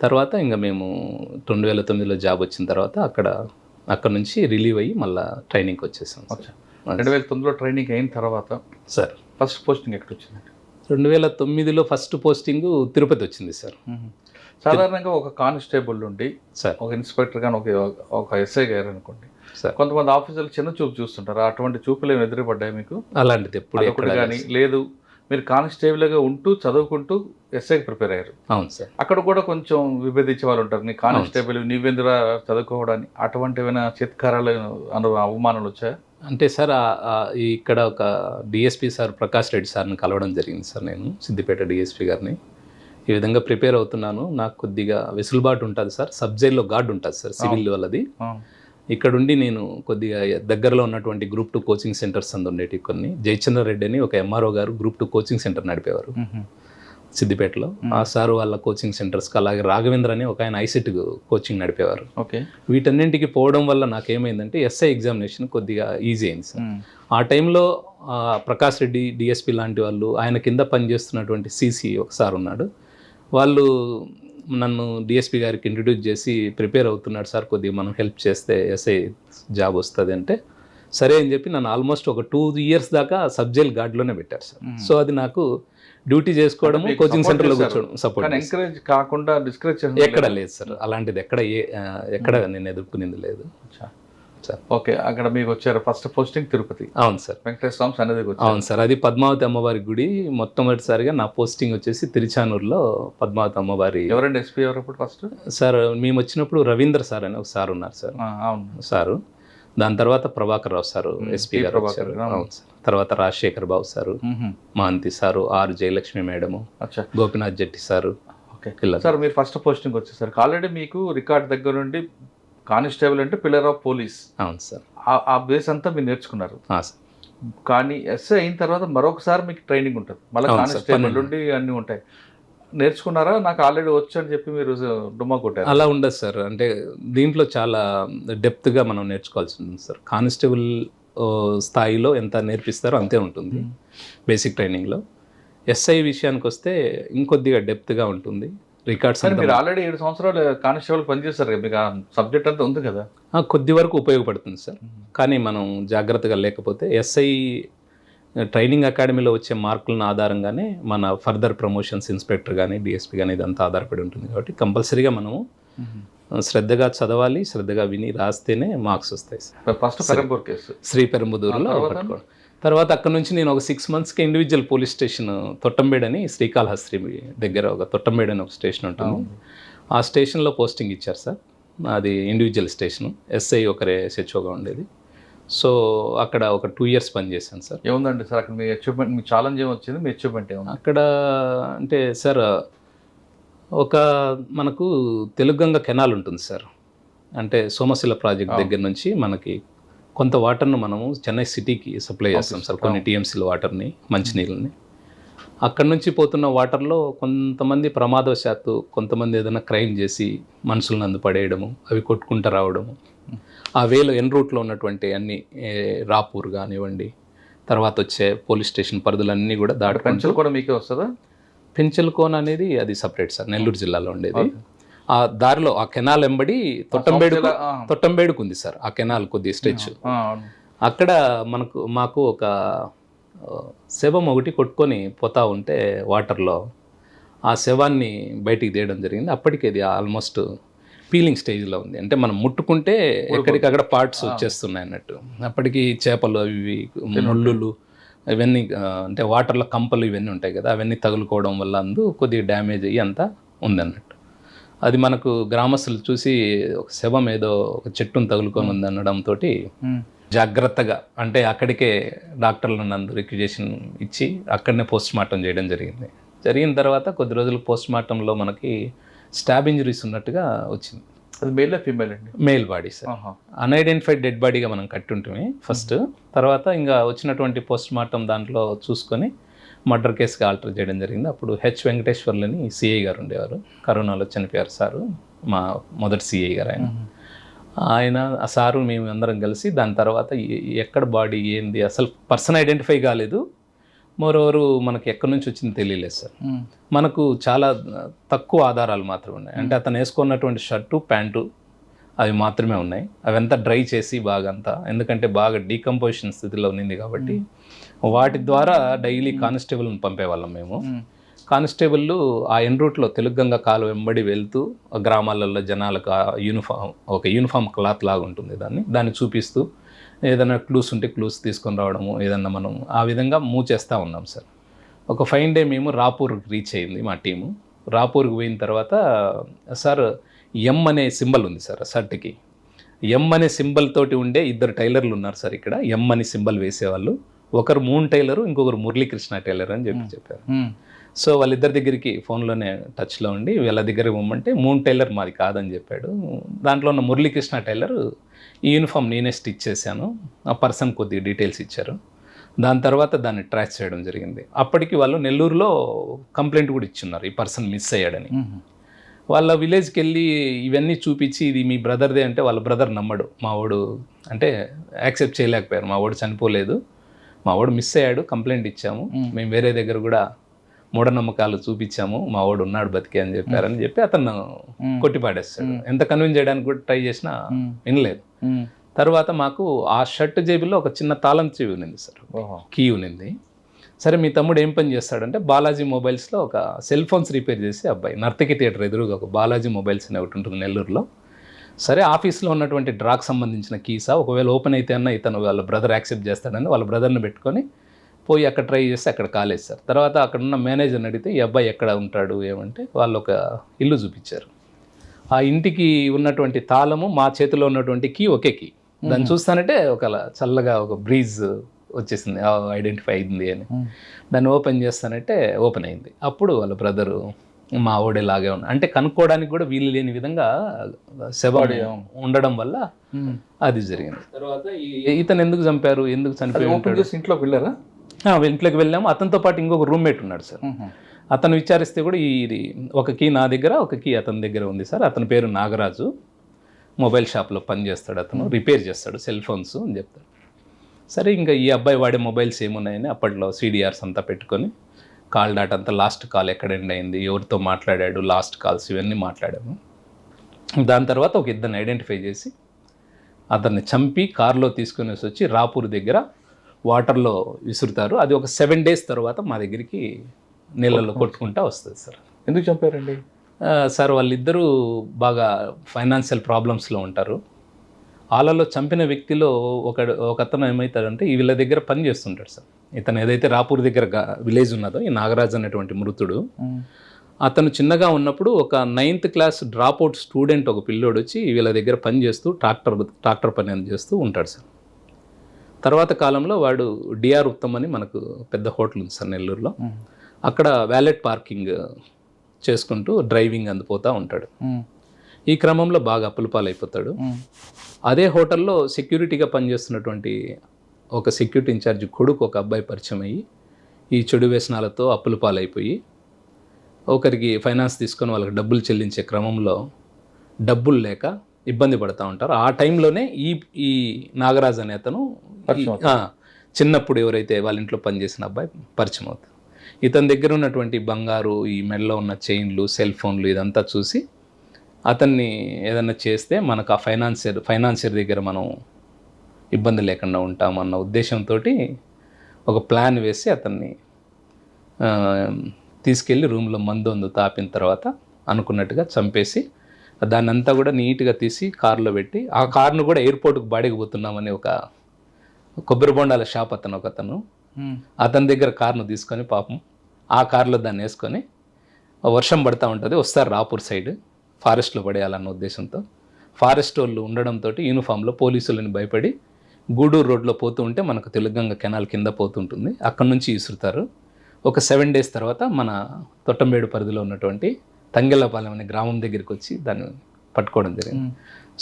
తర్వాత ఇంకా మేము 2009లో జాబ్ వచ్చిన తర్వాత అక్కడ నుంచి రిలీవ్ అయ్యి మళ్ళీ ట్రైనింగ్కి వచ్చేసాం. 2009లో ట్రైనింగ్ అయిన తర్వాత సార్ ఫస్ట్ పోస్టింగ్ ఎక్కడ వచ్చింది? 2009లో ఫస్ట్ పోస్టింగ్ తిరుపతి వచ్చింది సార్. సాధారణంగా ఒక కానిస్టేబుల్ నుండి సార్ ఒక ఇన్స్పెక్టర్ కానీ ఒక SI గారు అనుకోండి, సార్ కొంతమంది ఆఫీసర్లు చిన్న చూపు చూస్తుంటారు, అటువంటి చూపులు ఏమి ఎదురుపడ్డాయి మీకు? అలాంటిది ఎప్పుడు ఎక్కడ కానీ లేదు, మీరు కానిస్టేబుల్గా ఉంటూ చదువుకుంటూ ఎస్ఐకి ప్రిపేర్ అయ్యారు. అవును సార్. అక్కడ కూడా కొంచెం విభేదించే వాళ్ళు ఉంటారు, నీ కానిస్టేబుల్ నీవెందురా చదువుకోవడానికి, అటువంటి ఏమైనా చిత్కారాలు అవమానాలు వచ్చాయా? అంటే సార్ ఇక్కడ ఒక డిఎస్పి సార్ ప్రకాష్ రెడ్డి సార్ని కలవడం జరిగింది సార్, నేను సిద్దిపేట డిఎస్పి గారిని. ఈ విధంగా ప్రిపేర్ అవుతున్నాను, నాకు కొద్దిగా వెసులుబాటు ఉంటుంది సార్, సబ్ జైల్లో గార్డ్ ఉంటుంది సార్ సివిల్ వాళ్ళది. ఇక్కడుండి నేను కొద్దిగా దగ్గరలో ఉన్నటువంటి గ్రూప్ 2 కోచింగ్ సెంటర్స్ అందు ఉండేవి కొన్ని. జయచంద్ర రెడ్డి అని ఒక ఎంఆర్ఓ గారు గ్రూప్ 2 కోచింగ్ సెంటర్ నడిపేవారు సిద్దిపేటలో. ఆ సార్ వాళ్ళ కోచింగ్ సెంటర్స్కి, అలాగే రాఘవేంద్ర అని ఒక ఆయన ఐసెట్ కోచింగ్ నడిపేవారు. ఓకే. వీటన్నింటికి పోవడం వల్ల నాకేమైందంటే ఎస్ఐ ఎగ్జామినేషన్ కొద్దిగా ఈజీ అయింది సార్. ఆ టైంలో ప్రకాష్ రెడ్డి డిఎస్పి లాంటి వాళ్ళు, ఆయన కింద పనిచేస్తున్నటువంటి సిసి ఒకసారి ఉన్నాడు, వాళ్ళు నన్ను డిఎస్పి గారికి ఇంట్రడ్యూస్ చేసి ప్రిపేర్ అవుతున్నాడు సార్, కొద్దిగా మనం హెల్ప్ చేస్తే ఎస్ఐ జాబ్ వస్తుంది అంటే సరే అని చెప్పి నన్ను ఆల్మోస్ట్ ఒక 2 years దాకా సబ్ జైల్ గార్డ్లోనే పెట్టారు సార్. సో అది నాకు డ్యూటీ చేసుకోవడం, కోచింగ్ సెంటర్లో కూర్చోవడం సపోర్ట్. ఎంకరేజ్ కాకుండా డిస్కరేజ్ ఎక్కడ లేదు సార్, అలాంటిది ఎక్కడ నేను ఎదుర్కొనింది లేదు సార్. ఓకే. అక్కడ మీకు వచ్చారు ఫస్ట్ పోస్టింగ్ తిరుపతి? అవును సార్. వెంకటేశ్వర స్వామి సన్నిధికి వచ్చారు? అవును సార్. అది పద్మావతి అమ్మవారి గుడి. మొట్టమొదటిసారిగా నా పోస్టింగ్ వచ్చేసి తిరుచానూరులో పద్మావతి అమ్మవారి. ఎవరండి ఎస్పీ ఎవరు అప్పుడు ఫస్ట్? సార్ మేము వచ్చినప్పుడు రవీంద్ర సార్ అని ఒక సార్ ఉన్నారు సార్. అవును సారు. దాని తర్వాత ప్రభాకర్ రావు సారు ఎస్పీ గారు వచ్చారు. అవును సార్. తర్వాత Rajasekhar Babu sir, Mohanty sir, R Jayalakshmi madam, Gopinath Jetti sir. Okay sir, మీరు ఫస్ట్ పోస్టింగ్ వచ్చేసరికి ఆల్రెడీ మీకు రికార్డ్ దగ్గర నుండి కానిస్టేబుల్ అంటే పిల్లర్ ఆఫ్ పోలీస్. అవును సార్. ఆ బేస్ అంతా మీరు నేర్చుకున్నారు. సార్. కానీ ఎస్ఐ అయిన తర్వాత మరొకసారి మీకు ట్రైనింగ్ ఉంటుంది, మళ్ళీ కానిస్టేబుల్ నుండి అన్నీ ఉంటాయి. నేర్చుకున్నారా? నాకు ఆల్రెడీ వచ్చు అని చెప్పి మీరు డుమ్మా కొట్టారు? అలా ఉండదు సార్. అంటే దీంట్లో చాలా డెప్త్గా మనం నేర్చుకోవాల్సి ఉంటుంది సార్. కానిస్టేబుల్ స్థాయిలో ఎంత నేర్పిస్తారో అంతే ఉంటుంది బేసిక్ ట్రైనింగ్లో. ఎస్ఐ విషయానికి వస్తే ఇంకొద్దిగా డెప్త్గా ఉంటుంది. రికార్డ్స్ మీరు ఆల్రెడీ 7 సంవత్సరాలు కానిస్టేబుల్ పనిచేస్తారు కదా, మీకు ఆ సబ్జెక్ట్ అంతా ఉంది కదా. కొద్ది వరకు ఉపయోగపడుతుంది సార్. కానీ మనం జాగ్రత్తగా లేకపోతే ఎస్ఐ ట్రైనింగ్ అకాడమీలో వచ్చే మార్కులను ఆధారంగానే మన ఫర్దర్ ప్రమోషన్స్, ఇన్స్పెక్టర్ కానీ డిఎస్పీ కానీ ఇదంతా ఆధారపడి ఉంటుంది. కాబట్టి కంపల్సరీగా మనము శ్రద్ధగా చదవాలి, శ్రద్ధగా విని రాస్తేనే మార్క్స్ వస్తాయి సార్. ఫస్ట్ పెరంబూర్ కేసు, శ్రీ పెరంబుదూరులో పట్టుకోవడం. తర్వాత అక్కడ నుంచి నేను ఒక 6 monthsకి ఇండివిజువల్ పోలీస్ స్టేషన్ తొట్టంబేడ్ అని, శ్రీకాళహస్తి దగ్గర ఒక తొట్టంబేడ్ అని ఒక స్టేషన్ ఉంటుంది. ఆ స్టేషన్లో పోస్టింగ్ ఇచ్చారు సార్. అది ఇండివిజువల్ స్టేషను. ఎస్ఐ ఒకరే SHOగా ఉండేది. సో అక్కడ ఒక 2 years పనిచేశాను సార్. ఏముందండి సార్ అక్కడ మీ అచీవ్మెంట్, మీ ఛాలెంజ్ ఏమొచ్చింది, మీ అచీవ్మెంట్ ఏముంది అక్కడ అంటే సార్? ఒక మనకు తెలుగంగ కెనాల్ ఉంటుంది సార్. అంటే సోమశిల ప్రాజెక్ట్ దగ్గర నుంచి మనకి కొంత వాటర్ను మనము చెన్నై సిటీకి సప్లై చేస్తాం సార్, కొన్ని టీఎంసీల వాటర్ని, మంచినీళ్ళని. అక్కడ నుంచి పోతున్న వాటర్లో కొంతమంది ప్రమాదవశాత్తు, కొంతమంది ఏదైనా క్రైమ్ చేసి మనుషులను అందుపడేయడము, అవి కొట్టుకుంటూ రావడము, ఆ వేలో ఎన్ రూట్లో ఉన్నటువంటి అన్ని రాపూర్ కానివ్వండి, తర్వాత వచ్చే పోలీస్ స్టేషన్ పరిధులన్నీ కూడా దాటి. పెన్షన్ కూడా మీకే వస్తుందా? పెంచల్కోన అనేది అది సపరేట్ సార్, నెల్లూరు జిల్లాలో ఉండేది. ఆ దారిలో ఆ కెనాల్ ఎంబడి తొట్టంబేడుకు ఉంది సార్ ఆ కెనాల్ కొద్ది స్ట్రెచ్. అక్కడ మాకు ఒక శవం ఒకటి కొట్టుకొని పోతా ఉంటే వాటర్లో ఆ శవాన్ని బయటికి తీయడం జరిగింది. అప్పటికి అది ఆల్మోస్ట్ పీలింగ్ స్టేజ్లో ఉంది. అంటే మనం ముట్టుకుంటే ఎక్కడికక్కడ పార్ట్స్ వచ్చేస్తున్నాయి అన్నట్టు. అప్పటికి చేపలు, అవి ముళ్ళులు, ఇవన్నీ అంటే వాటర్లో కంపలు ఇవన్నీ ఉంటాయి కదా, అవన్నీ తగులుకోవడం వల్ల కొద్దిగా డ్యామేజ్ అయ్యి అంతా ఉందన్నట్టు. అది మనకు గ్రామస్తులు చూసి ఒక శవం ఏదో ఒక చెట్టును తగులుకొని ఉంది అనడంతో జాగ్రత్తగా, అంటే అక్కడికే డాక్టర్లు నందు రిక్విజేషన్ ఇచ్చి అక్కడనే పోస్ట్ మార్టం చేయడం జరిగింది. జరిగిన తర్వాత కొద్ది రోజులు పోస్ట్ మార్టంలో మనకి స్టాబ్ ఇంజరీస్ ఉన్నట్టుగా వచ్చింది. అది మేల్ ఫీమేల్ అండి? Male body sir. Unidentified dead బాడీగా మనం కట్టుంటామే ఫస్ట్. తర్వాత ఇంకా వచ్చినటువంటి పోస్ట్ మార్టం దాంట్లో చూసుకొని మర్డర్ కేసుగా ఆల్టర్ చేయడం జరిగింది. అప్పుడు వెంకటేశ్వర్లని సిఐ గారు ఉండేవారు, కరోనాలో చనిపోయారు సారు, మా మొదటి సిఐ గారు ఆయన. ఆ సారు మేము అందరం కలిసి దాని తర్వాత ఎక్కడ బాడీ ఏంది అసలు పర్సన్ ఐడెంటిఫై కాలేదు. మరోవరు మనకి ఎక్కడి నుంచి వచ్చింది తెలియలేదు సార్. మనకు చాలా తక్కువ ఆధారాలు మాత్రమే ఉన్నాయి. అంటే అతను వేసుకున్నటువంటి షర్టు, ప్యాంటు అవి మాత్రమే ఉన్నాయి. అవంతా డ్రై చేసి బాగా అంతా, ఎందుకంటే బాగా డీకంపోజిషన్ స్థితిలో ఉన్నింది కాబట్టి వాటి ద్వారా డైలీ కానిస్టేబుల్ని పంపేవాళ్ళం మేము. కానిస్టేబుళ్ళు ఆ ఎన్ రూట్లో తెలుగంగ కాలు వెంబడి వెళ్తూ ఆ గ్రామాలలో జనాలకు ఆ యూనిఫామ్ క్లాత్ లాగా ఉంటుంది దాన్ని చూపిస్తూ ఏదైనా క్లూస్ ఉంటే క్లూస్ తీసుకొని రావడము, ఏదన్నా మనం ఆ విధంగా మూవ్ చేస్తూ ఉన్నాం సార్. ఒక ఫైన్ డే మేము రాపూర్కి రీచ్ అయింది మా టీము. రాపూర్కి పోయిన తర్వాత సార్ ఎం అనే సింబల్ ఉంది సార్ షర్ట్కి. ఎం అనే సింబల్ తోటి ఉండే 2 టైలర్లు ఉన్నారు సార్ ఇక్కడ. ఎం అని సింబల్ వేసేవాళ్ళు. ఒకరు మూన్ టైలరు, ఇంకొకరు మురళీకృష్ణ టైలర్ అని చెప్పారు. సో వాళ్ళిద్దరి దగ్గరికి ఫోన్లోనే టచ్లో ఉండి వీళ్ళ దగ్గరికి పోమంటే మూన్ టైలర్ మాది కాదని చెప్పాడు. దాంట్లో ఉన్న మురళీకృష్ణ టైలర్ ఈ యూనిఫామ్ నేనే స్టిచ్ చేశాను, ఆ పర్సన్ కొద్దిగా డీటెయిల్స్ ఇచ్చారు. దాని తర్వాత దాన్ని ట్రాక్ చేయడం జరిగింది. అప్పటికి వాళ్ళు నెల్లూరులో కంప్లైంట్ కూడా ఇచ్చున్నారు ఈ పర్సన్ మిస్ అయ్యాడని. వాళ్ళ విలేజ్కి వెళ్ళి ఇవన్నీ చూపించి ఇది మీ బ్రదర్దే అంటే వాళ్ళ బ్రదర్ నమ్మడు. మా వాడు అంటే యాక్సెప్ట్ చేయలేకపోయారు. మా వాడు చనిపోలేదు, మా వాడు మిస్ అయ్యాడు, కంప్లైంట్ ఇచ్చాము, మేము వేరే దగ్గర కూడా మూఢనమ్మకాలు చూపించాము, మా వాడు ఉన్నాడు బతికే అని చెప్పారని చెప్పి అతను కొట్టిపాడేస్తాడు. ఎంత కన్విన్స్ చేయడానికి కూడా ట్రై చేసినా వినలేదు. తర్వాత మాకు ఆ షర్ట్ జేబులో ఒక చిన్న తాళం చెవి ఉన్నింది సార్, కీ ఉన్నింది. సరే మీ తమ్ముడు ఏం పని చేస్తాడంటే బాలాజీ మొబైల్స్లో ఒక సెల్ ఫోన్స్ రిపేర్ చేసే అబ్బాయి, నర్తకి థియేటర్ ఎదురుగా ఒక బాలాజీ మొబైల్స్ అనే ఒకటి ఉంటుంది నెల్లూరులో. సరే ఆఫీస్లో ఉన్నటువంటి డ్రాగ్ సంబంధించిన కీసా, ఒకవేళ ఓపెన్ అయితే అన్న ఇతను వాళ్ళ బ్రదర్ యాక్సెప్ట్ చేస్తాడని వాళ్ళ బ్రదర్ని పెట్టుకొని పోయి అక్కడ ట్రై చేస్తే అక్కడ కాలేదు సార్. తర్వాత అక్కడ ఉన్న మేనేజర్ని అడిగితే ఈ అబ్బాయి ఎక్కడ ఉంటాడు ఏమంటే వాళ్ళు ఒక ఇల్లు చూపించారు. ఆ ఇంటికి ఉన్నటువంటి తాళము మా చేతిలో ఉన్నటువంటి కీ ఒకే కీ. దాన్ని చూస్తానంటే ఒక చల్లగా ఒక బ్రీజ్ వచ్చేసింది, ఐడెంటిఫై అయింది అని. దాన్ని ఓపెన్ చేస్తానంటే ఓపెన్ అయింది. అప్పుడు వాళ్ళ బ్రదరు మా ఓడేలాగే ఉన్నా అంటే కనుక్కోవడానికి కూడా వీలు లేని విధంగా శవం ఉండడం వల్ల అది జరిగింది. తర్వాత ఇతను ఎందుకు చంపారు, ఎందుకు చనిపోయి ఇంట్లోకి వెళ్ళారా? ఇంట్లోకి వెళ్ళాము. అతనితో పాటు ఇంకొక రూమ్మేట్ ఉన్నాడు సార్. అతను విచారిస్తే కూడా ఇది ఒక కీ నా దగ్గర, ఒక కీ అతని దగ్గర ఉంది సార్. అతని పేరు నాగరాజు, మొబైల్ షాప్లో పనిచేస్తాడు, అతను రిపేర్ చేస్తాడు సెల్ ఫోన్స్ అని చెప్తాడు. సరే ఇంకా ఈ అబ్బాయి వాడే మొబైల్స్ ఏమున్నాయని అప్పట్లో CDRs అంతా పెట్టుకొని కాల్ డాటా అంతా, లాస్ట్ కాల్ ఎక్కడ ఎండ్ అయింది, ఎవరితో మాట్లాడాడు, లాస్ట్ కాల్స్ ఇవన్నీ మాట్లాడాము. దాని తర్వాత ఒక ఇద్దరిని ఐడెంటిఫై చేసి అతన్ని చంపి కారులో తీసుకుని వచ్చి రాపూర్ దగ్గర వాటర్లో విసురుతారు. అది ఒక 7 days తర్వాత మా దగ్గరికి నీళ్ళలో కొట్టుకుంటా వస్తుంది సార్. ఎందుకు చంపారండి సార్? వాళ్ళిద్దరూ బాగా ఫైనాన్షియల్ ప్రాబ్లమ్స్లో ఉంటారు. వాళ్ళలో చంపిన వ్యక్తిలో ఒక అతను ఏమవుతాడంటే వీళ్ళ దగ్గర పని చేస్తుంటాడు సార్. ఇతను ఏదైతే రాపూర్ దగ్గర విలేజ్ ఉన్నదో ఈ నాగరాజు అనేటువంటి మృతుడు, అతను చిన్నగా ఉన్నప్పుడు ఒక 9th class డ్రాప్అవుట్ స్టూడెంట్ ఒక పిల్లోడు వచ్చి వీళ్ళ దగ్గర పని చేస్తూ ట్రాక్టర్ పని అని చేస్తూ ఉంటాడు సార్. తర్వాత కాలంలో వాడు డిఆర్ ఉత్తమ్ అని మనకు పెద్ద హోటల్ ఉంది సార్ నెల్లూరులో, అక్కడ వ్యాలెట్ పార్కింగ్ చేసుకుంటూ డ్రైవింగ్ అందిపోతూ ఉంటాడు. ఈ క్రమంలో బాగా అప్పులపాలైపోతాడు. అదే హోటల్లో సెక్యూరిటీగా పనిచేస్తున్నటువంటి ఒక సెక్యూరిటీ ఇన్ఛార్జ్ కొడుకు ఒక అబ్బాయి పరిచయం అయ్యి ఈ చెడు వ్యసనాలతో అప్పులపాలైపోయి ఒకరికి ఫైనాన్స్ తీసుకొని వాళ్ళకి డబ్బులు చెల్లించే క్రమంలో డబ్బులు లేక ఇబ్బంది పడుతూ ఉంటారు. ఆ టైంలోనే ఈ నాగరాజ్ అనే అతను చిన్నప్పుడు ఎవరైతే వాళ్ళ ఇంట్లో పనిచేసిన అబ్బాయి పరిచయం అవుతారు. ఇతని దగ్గర ఉన్నటువంటి బంగారు, ఈ మెడలో ఉన్న చైన్లు, సెల్ ఫోన్లు ఇదంతా చూసి అతన్ని ఏదన్నా చేస్తే మనకు ఆ ఫైనాన్షియర్ దగ్గర మనం ఇబ్బంది లేకుండా ఉంటామన్న ఉద్దేశంతో ఒక ప్లాన్ వేసి అతన్ని తీసుకెళ్ళి రూమ్లో మందు తాపిన తర్వాత అనుకున్నట్టుగా చంపేసి దాన్ని అంతా కూడా నీట్గా తీసి కారులో పెట్టి ఆ కార్ను కూడా ఎయిర్పోర్ట్కి బాడీకి పోతున్నామని ఒక కొబ్బరి బొండాల షాప్ ఒకతను అతని దగ్గర కార్ను తీసుకొని పాపం ఆ కార్లో దాన్ని వేసుకొని వర్షం పడుతూ ఉంటుంది, వస్తారు రాపూర్ సైడ్ ఫారెస్ట్లో పడేయాలన్న ఉద్దేశంతో. ఫారెస్ట్ వాళ్ళు ఉండడంతో యూనిఫామ్లో పోలీసులని భయపడి గూడూరు రోడ్లో పోతూ ఉంటే మనకు తెలుగంగ కెనాల్ కింద పోతుంటుంది, అక్కడ నుంచి ఇసురుతారు. ఒక 7 days తర్వాత మన తొట్టంబేడు పరిధిలో ఉన్నటువంటి తంగెళ్ళపాలెం అనే గ్రామం దగ్గరికి వచ్చి దాన్ని పట్టుకోవడం జరిగింది.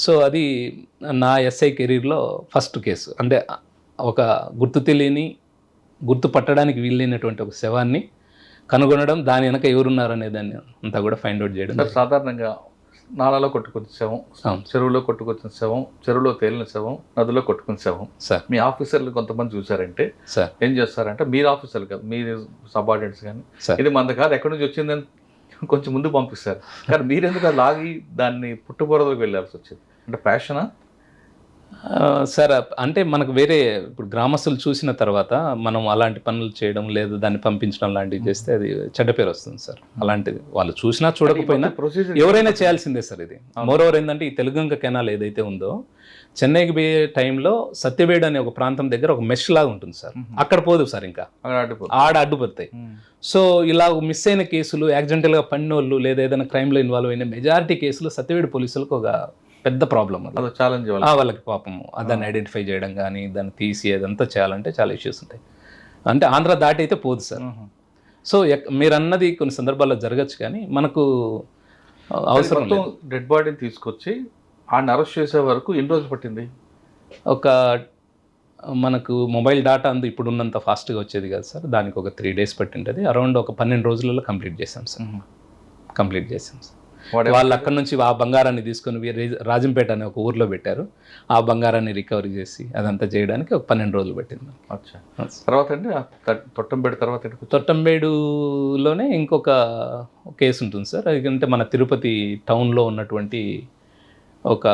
సో అది నా ఎస్ఐ కెరీర్లో ఫస్ట్ కేసు. అంటే ఒక గుర్తు పట్టడానికి వీలైనటువంటి ఒక శవాన్ని కనుగొనడం, దాని వెనక ఎవరున్నారనే దాన్ని అంతా కూడా ఫైండ్ అవుట్ చేయడం. సాధారణంగా నాలాలో కొట్టుకొచ్చిన శవం, చెరువులో కొట్టుకొచ్చిన శవం, చెరువులో తేలిన శవం, నదిలో కొట్టుకున్న శవం సార్ మీ ఆఫీసర్లు కొంతమంది చూసారంటే సార్ ఏం చేస్తారంటే, మీరు ఆఫీసర్లు కాదు, మీరు సబార్డినేట్స్ కానీ ఇది మన కాదు ఎక్కడి నుంచి వచ్చిందని కొంచెం ముందు పంపిస్తారు. కానీ మీరెందుకు లాగి దాన్ని పుట్టుబోరలోకి వెళ్ళాల్సి వచ్చింది? అంటే ప్యాషనా? సార్ అంటే మనకు వేరే ఇప్పుడు గ్రామస్తులు చూసిన తర్వాత మనం అలాంటి పనులు చేయడం లేదా దాన్ని పంపించడం లాంటివి చేస్తే అది చెడ్డ పేరు వస్తుంది సార్. అలాంటిది వాళ్ళు చూసినా చూడకపోయినా ప్రొసీజర్ ఎవరైనా చేయాల్సిందే సార్ ఇది. మోరోవర్ ఏంటంటే ఈ తెలుగంగ కెనాల్ ఏదైతే ఉందో చెన్నైకి పోయే టైంలో సత్యవేడు అనే ఒక ప్రాంతం దగ్గర ఒక మెష్ లాగా ఉంటుంది సార్. అక్కడ పోదు సార్, ఇంకా ఆడ అడ్డుపడతాయి. సో ఇలా మిస్ అయిన కేసులు, యాక్సిడెంటల్గా పడినోళ్ళు లేదా ఏదైనా క్రైమ్లో ఇన్వాల్వ్ అయిన మెజారిటీ కేసులు సత్యవేడు పోలీసులకు ఒక పెద్ద ప్రాబ్లం అది. ఛాలెంజ్ వాళ్ళకి పాపం దాన్ని ఐడెంటిఫై చేయడం కానీ దాన్ని తీసి అదంతా చేయాలంటే చాలా ఇష్యూస్ ఉంటాయి. అంటే ఆంధ్ర దాటి అయితే పోదు సార్. సో మీరు అన్నది కొన్ని సందర్భాల్లో జరగచ్చు, కానీ మనకు అవసరం లేదు. డెడ్ బాడీని తీసుకొచ్చి ఆయన అరెస్ట్ చేసే వరకు ఎన్ని రోజులు పట్టింది? ఒక మనకు మొబైల్ డేటా అందు ఇప్పుడు ఉన్నంత ఫాస్ట్గా వచ్చేది కాదు సార్. దానికి ఒక 3 days పట్టింటుంది. అరౌండ్ ఒక 12 రోజులలో కంప్లీట్ చేసాం సార్. వాళ్ళు అక్కడ నుంచి ఆ బంగారాన్ని తీసుకొని రాజంపేట అనే ఒక ఊర్లో పెట్టారు. ఆ బంగారాన్ని రికవరీ చేసి అదంతా చేయడానికి ఒక 12 రోజులు పట్టింది. తర్వాత అండి తొట్టంబేడు తర్వాత తొట్టంబేడులోనే ఇంకొక కేసు ఉంటుంది సార్. ఎందుకంటే మన తిరుపతి టౌన్లో ఉన్నటువంటి ఒక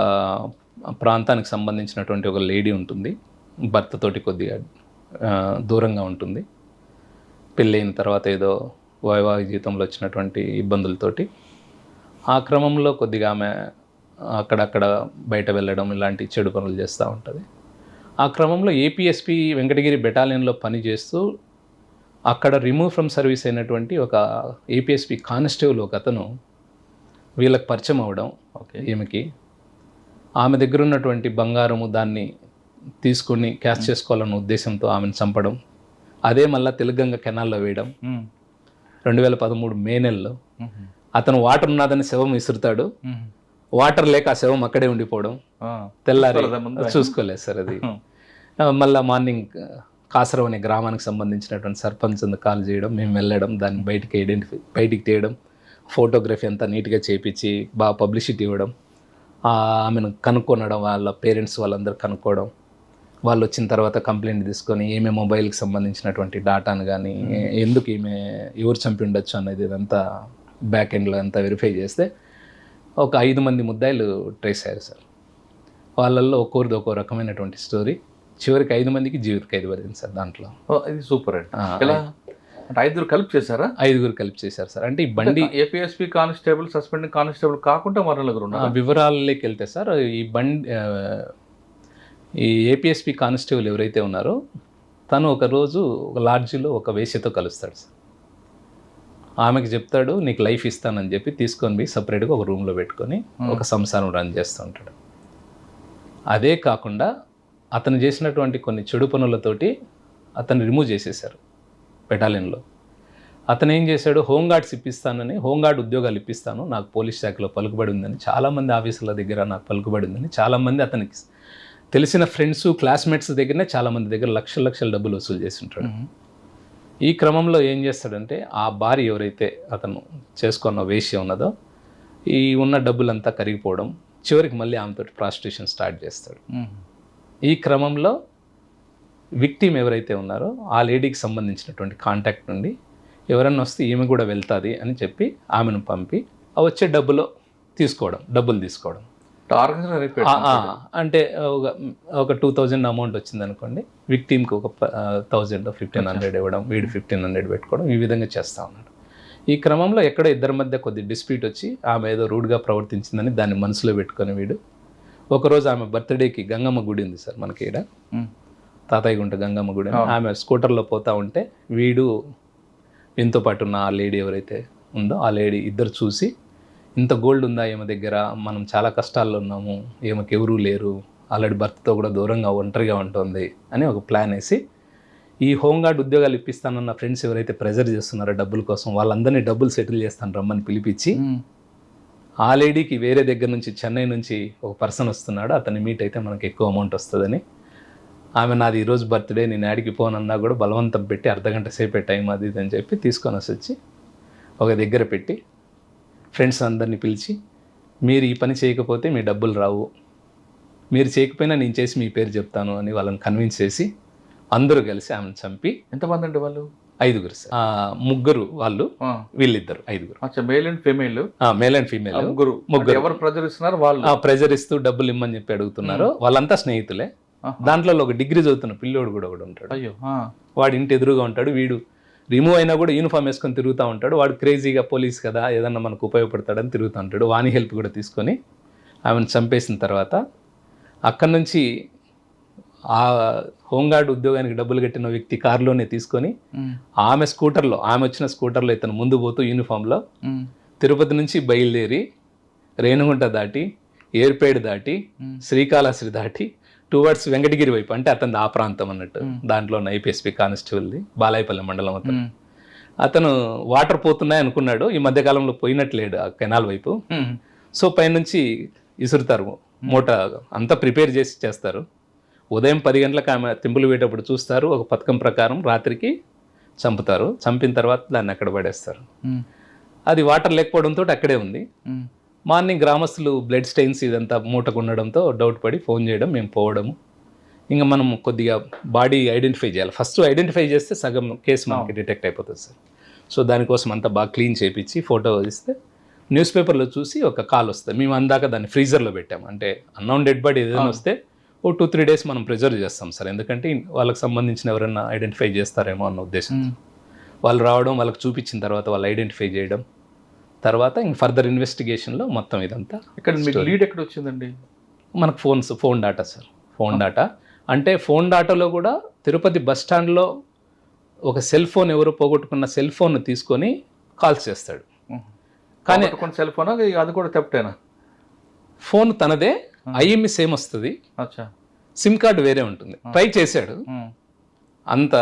ప్రాంతానికి సంబంధించినటువంటి ఒక లేడీ ఉంటుంది. భర్తతోటి కొద్దిగా దూరంగా ఉంటుంది. పెళ్ళైన తర్వాత ఏదో వైవాహిక జీవితంలో వచ్చినటువంటి ఇబ్బందులతోటి ఆ క్రమంలో కొద్దిగా ఆమె అక్కడక్కడ బయట వెళ్ళడం ఇలాంటి చెడు పనులు చేస్తూ ఉంటుంది. ఆ క్రమంలో ఏపీఎస్పీ వెంకటగిరి బెటాలియన్లో పనిచేస్తూ అక్కడ రిమూవ్ ఫ్రమ్ సర్వీస్ అయినటువంటి ఒక ఏపీఎస్పీ కానిస్టేబుల్ ఒక అతను వీళ్ళకి పరిచయం అవ్వడం. ఈమెకి ఆమె దగ్గర ఉన్నటువంటి బంగారము దాన్ని తీసుకొని క్యాష్ చేసుకోవాలన్న ఉద్దేశంతో ఆమెను చంపడం. అదే మళ్ళీ తెలుగంగ కెనాల్లో వేయడం. 2013 మే నెలలో అతను వాటర్ ఉన్నదని శవం విసురుతాడు. వాటర్ లేక ఆ శవం అక్కడే ఉండిపోవడం. తెల్లారి చూసుకోలేదు సార్ అది. మళ్ళీ మార్నింగ్ కాసరం అనే గ్రామానికి సంబంధించినటువంటి సర్పంచ్ కాల్ చేయడం, మేము వెళ్ళడం, దాన్ని బయటికి తీయడం, ఫోటోగ్రఫీ అంతా నీట్గా చేయించి బాగా పబ్లిసిటీ ఇవ్వడం, ఆమెను కనుక్కొనడం, వాళ్ళ పేరెంట్స్ వాళ్ళందరూ కనుక్కోవడం, వాళ్ళు వచ్చిన తర్వాత కంప్లైంట్ తీసుకొని ఈమె మొబైల్కి సంబంధించినటువంటి డాటాను కానీ ఎందుకు ఈమె ఎవరు చంపి ఉండొచ్చు అనేది ఇదంతా బ్యాక్ ఎండ్లో అంతా వెరిఫై చేస్తే ఒక 5 మంది ముద్దాయిలు ట్రేస్ అయ్యారు సార్. వాళ్ళల్లో ఒక్కొక్కరిది ఒక్కో రకమైనటువంటి స్టోరీ. చివరికి 5 మందికి జీవిత ఖైదు పడింది సార్. దాంట్లో ఇది సూపర్ అండి. అంటే 5 కలిపి చేశారా? 5 కలిపి చేశారు సార్. అంటే ఈ బండి ఏపీఎస్పీ కానిస్టేబుల్, సస్పెండెడ్ కానిస్టేబుల్ కాకుండా మరొకరు వివరాలలోకి వెళ్తే సార్, ఈ ఏపీఎస్పీ కానిస్టేబుల్ ఎవరైతే ఉన్నారో తను ఒకరోజు ఒక లాడ్జిలో ఒక వేశ్యతో కలుస్తాడు సార్. ఆమెకి చెప్తాడు నీకు లైఫ్ ఇస్తానని చెప్పి తీసుకొని పోయి సపరేట్గా ఒక రూమ్లో పెట్టుకొని ఒక సంసారం రన్ చేస్తూ ఉంటాడు. అదే కాకుండా అతను చేసినటువంటి కొన్ని చెడు పనులతోటి అతన్ని రిమూవ్ చేసేశారు బెటాలియన్లో. అతను ఏం చేశాడు, హోంగార్డ్స్ ఇప్పిస్తానని, హోంగార్డ్ ఉద్యోగాలు ఇప్పిస్తాను, నాకు పోలీస్ శాఖలో పలుకుబడి ఉందని, చాలామంది ఆఫీసుల దగ్గర నాకు పలుకుబడి ఉందని చాలామంది అతనికి తెలిసిన ఫ్రెండ్స్, క్లాస్మేట్స్ దగ్గరనే చాలామంది దగ్గర లక్షల డబ్బులు వసూలు చేసి ఉంటాడు. ఈ క్రమంలో ఏం చేస్తాడంటే ఆ భార్య ఎవరైతే అతను చేసుకున్న వేశ్య ఉన్నదో ఈ ఉన్న డబ్బులంతా కరిగిపోవడం, చివరికి మళ్ళీ ఆమెతో ప్రాస్టిట్యూషన్ స్టార్ట్ చేస్తాడు. ఈ క్రమంలో విక్టిమ్ ఎవరైతే ఉన్నారో ఆ లేడీకి సంబంధించినటువంటి కాంటాక్ట్ నుండి ఎవరన్నా వస్తే ఈమె కూడా వెళ్తుంది అని చెప్పి ఆమెను పంపి ఆ వచ్చే డబ్బులు తీసుకోవడం. అంటే ఒక 2000 అమౌంట్ వచ్చింది అనుకోండి, విక్టిమ్కి ఒక 1000 1500 ఇవ్వడం, వీడు 1500 పెట్టుకోవడం, ఈ విధంగా చేస్తూ ఉన్నాడు. ఈ క్రమంలో ఎక్కడో ఇద్దరి మధ్య కొద్ది డిస్ప్యూట్ వచ్చి ఆమె ఏదో రూడ్గా ప్రవర్తించిందని దాన్ని మనసులో పెట్టుకొని వీడు ఒకరోజు ఆమె బర్త్డేకి గంగమ్మ గుడి ఉంది సార్ మనకి ఇక్కడ, తాతయ్య గుంట గంగమ్మ గుడి, ఆమె స్కూటర్లో పోతూ ఉంటే వీడు వీంతో పాటు ఉన్న ఆ లేడీ ఎవరైతే ఉందో ఆ లేడీ ఇద్దరు చూసి ఇంత గోల్డ్ ఉందా ఈమె దగ్గర, మనం చాలా కష్టాల్లో ఉన్నాము, ఈమెకి ఎవరూ లేరు, ఆల్రెడీ భర్తతో కూడా దూరంగా ఒంటరిగా ఉంటుంది అని ఒక ప్లాన్ వేసి ఈ హోంగార్డ్ ఉద్యోగాలు ఇప్పిస్తానన్న ఫ్రెండ్స్ ఎవరైతే ప్రెజర్ చేస్తున్నారో డబ్బుల కోసం వాళ్ళందరినీ డబ్బులు సెటిల్ చేస్తాను రమ్మని పిలిపించి ఆ లేడీకి వేరే దగ్గర నుంచి చెన్నై నుంచి ఒక పర్సన్ వస్తున్నాడు, అతన్ని మీట్ అయితే మనకి ఎక్కువ అమౌంట్ వస్తుందని, ఆమె నాది ఈరోజు బర్త్డే నేను యాడికి పోనన్నా కూడా బలవంతం పెట్టి అర్ధగంట సేపే టైం అది ఇది అని చెప్పి తీసుకొని వచ్చి ఒక దగ్గర పెట్టి ఫ్రెండ్స్ అందరినీ పిలిచి మీరు ఈ పని చేయకపోతే మీ డబ్బులు రావు, మీరు చేయకపోయినా నేను చేసి మీ పేరు చెప్తాను అని వాళ్ళని కన్విన్స్ చేసి అందరూ కలిసి ఆమెను చంపి. ఎంతమంది అంటే వాళ్ళు 5గురు సార్. ముగ్గురు వాళ్ళు, వీళ్ళిద్దరు 5గురు. అచ్చా, male and female, male and female ముగ్గురు. ఎవరు ప్రెజర్ ఇస్తున్నారు వాళ్ళు? ప్రెజర్ ఇస్తూ డబ్బులు ఇమ్మని చెప్పి అడుగుతున్నారు. వాళ్ళంతా స్నేహితులే. దాంట్లో ఒక డిగ్రీ చదువుతున్న పిల్లోడు కూడా ఒకడు ఉంటాడు. అయ్యో, వాడి ఇంటి ఎదురుగా ఉంటాడు. వీడు రిమూవ్ అయినా కూడా యూనిఫామ్ వేసుకొని తిరుగుతూ ఉంటాడు. వాడు క్రేజీగా పోలీస్ కదా, ఏదన్నా మనకు ఉపయోగపడతాడని తిరుగుతూ ఉంటాడు. వాని హెల్ప్ కూడా తీసుకొని ఆమెను చంపేసిన తర్వాత అక్కడి నుంచి ఆ హోంగార్డ్ ఉద్యోగానికి డబ్బులు కట్టిన వ్యక్తి కారులోనే తీసుకొని ఆమె స్కూటర్లో, ఆమె వచ్చిన స్కూటర్లో ఇతను ముందు పోతూ యూనిఫామ్లో తిరుపతి నుంచి బయలుదేరి రేణుగుంట దాటి, ఏర్పేడు దాటి, శ్రీకాళహస్తి దాటి టువర్డ్స్ వెంకటగిరి వైపు, అంటే అతను ఆ ప్రాంతం అన్నట్టు. దాంట్లో ఉన్న ఐపీఎస్పీ కానిస్టేబుల్ది, బాలాయపల్లి మండలం అతను. అతను వాటర్ పోతున్నాయి అనుకున్నాడు. ఈ మధ్యకాలంలో పోయినట్లేడు ఆ కెనాల్ వైపు. సో పైనుంచి ఇసురుతారు, మూట అంతా ప్రిపేర్ చేసి చేస్తారు. ఉదయం 10 గంటలకు ఆమె తింపులు వేటప్పుడు చూస్తారు. ఒక పథకం ప్రకారం రాత్రికి చంపుతారు. చంపిన తర్వాత దాన్ని అక్కడ పడేస్తారు. అది వాటర్ లేకపోవడంతో అక్కడే ఉంది. మార్నింగ్ గ్రామస్తులు బ్లడ్ స్టెయిన్స్ ఇదంతా మూటకు ఉండడంతో డౌట్ పడి ఫోన్ చేయడం, మేము పోవడము. ఇంకా మనం కొద్దిగా బాడీ ఐడెంటిఫై చేయాలి. ఫస్ట్ ఐడెంటిఫై చేస్తే సగం కేసు మనకి డిటెక్ట్ అయిపోతుంది సార్. సో దానికోసం అంతా బాగా క్లీన్ చేయించి ఫోటో ఇస్తే న్యూస్ పేపర్లో చూసి ఒక కాల్ వస్తుంది. మేము అందాక దాన్ని ఫ్రీజర్లో పెట్టాము. అంటే అన్నౌన్ డెడ్ బాడీ ఏదైనా వస్తే ఓ 2-3 డేస్ మనం ప్రిజర్వ్ చేస్తాం సార్. ఎందుకంటే వాళ్ళకి సంబంధించిన ఎవరైనా ఐడెంటిఫై చేస్తారేమో అన్న ఉద్దేశం. వాళ్ళు రావడం, వాళ్ళకి చూపించిన తర్వాత వాళ్ళు ఐడెంటిఫై చేయడం, తర్వాత ఇంక ఫర్దర్ ఇన్వెస్టిగేషన్లో మొత్తం ఇదంతా. ఇక్కడ మీకు లీడ్ ఎక్కడ వచ్చిందండి? మనకు phone data sir. Phone data అంటే ఫోన్ డాటాలో కూడా తిరుపతి బస్ స్టాండ్లో ఒక సెల్ ఫోన్, ఎవరో పోగొట్టుకున్న సెల్ ఫోన్ తీసుకొని కాల్స్ చేస్తాడు. కానీ సెల్ ఫోన్ అది కూడా తప్పేనా? ఫోన్ తనదే, ఐఎంఈ సేమ్ వస్తుంది, సిమ్ కార్డు వేరే ఉంటుంది. ట్రై చేశాడు, అంత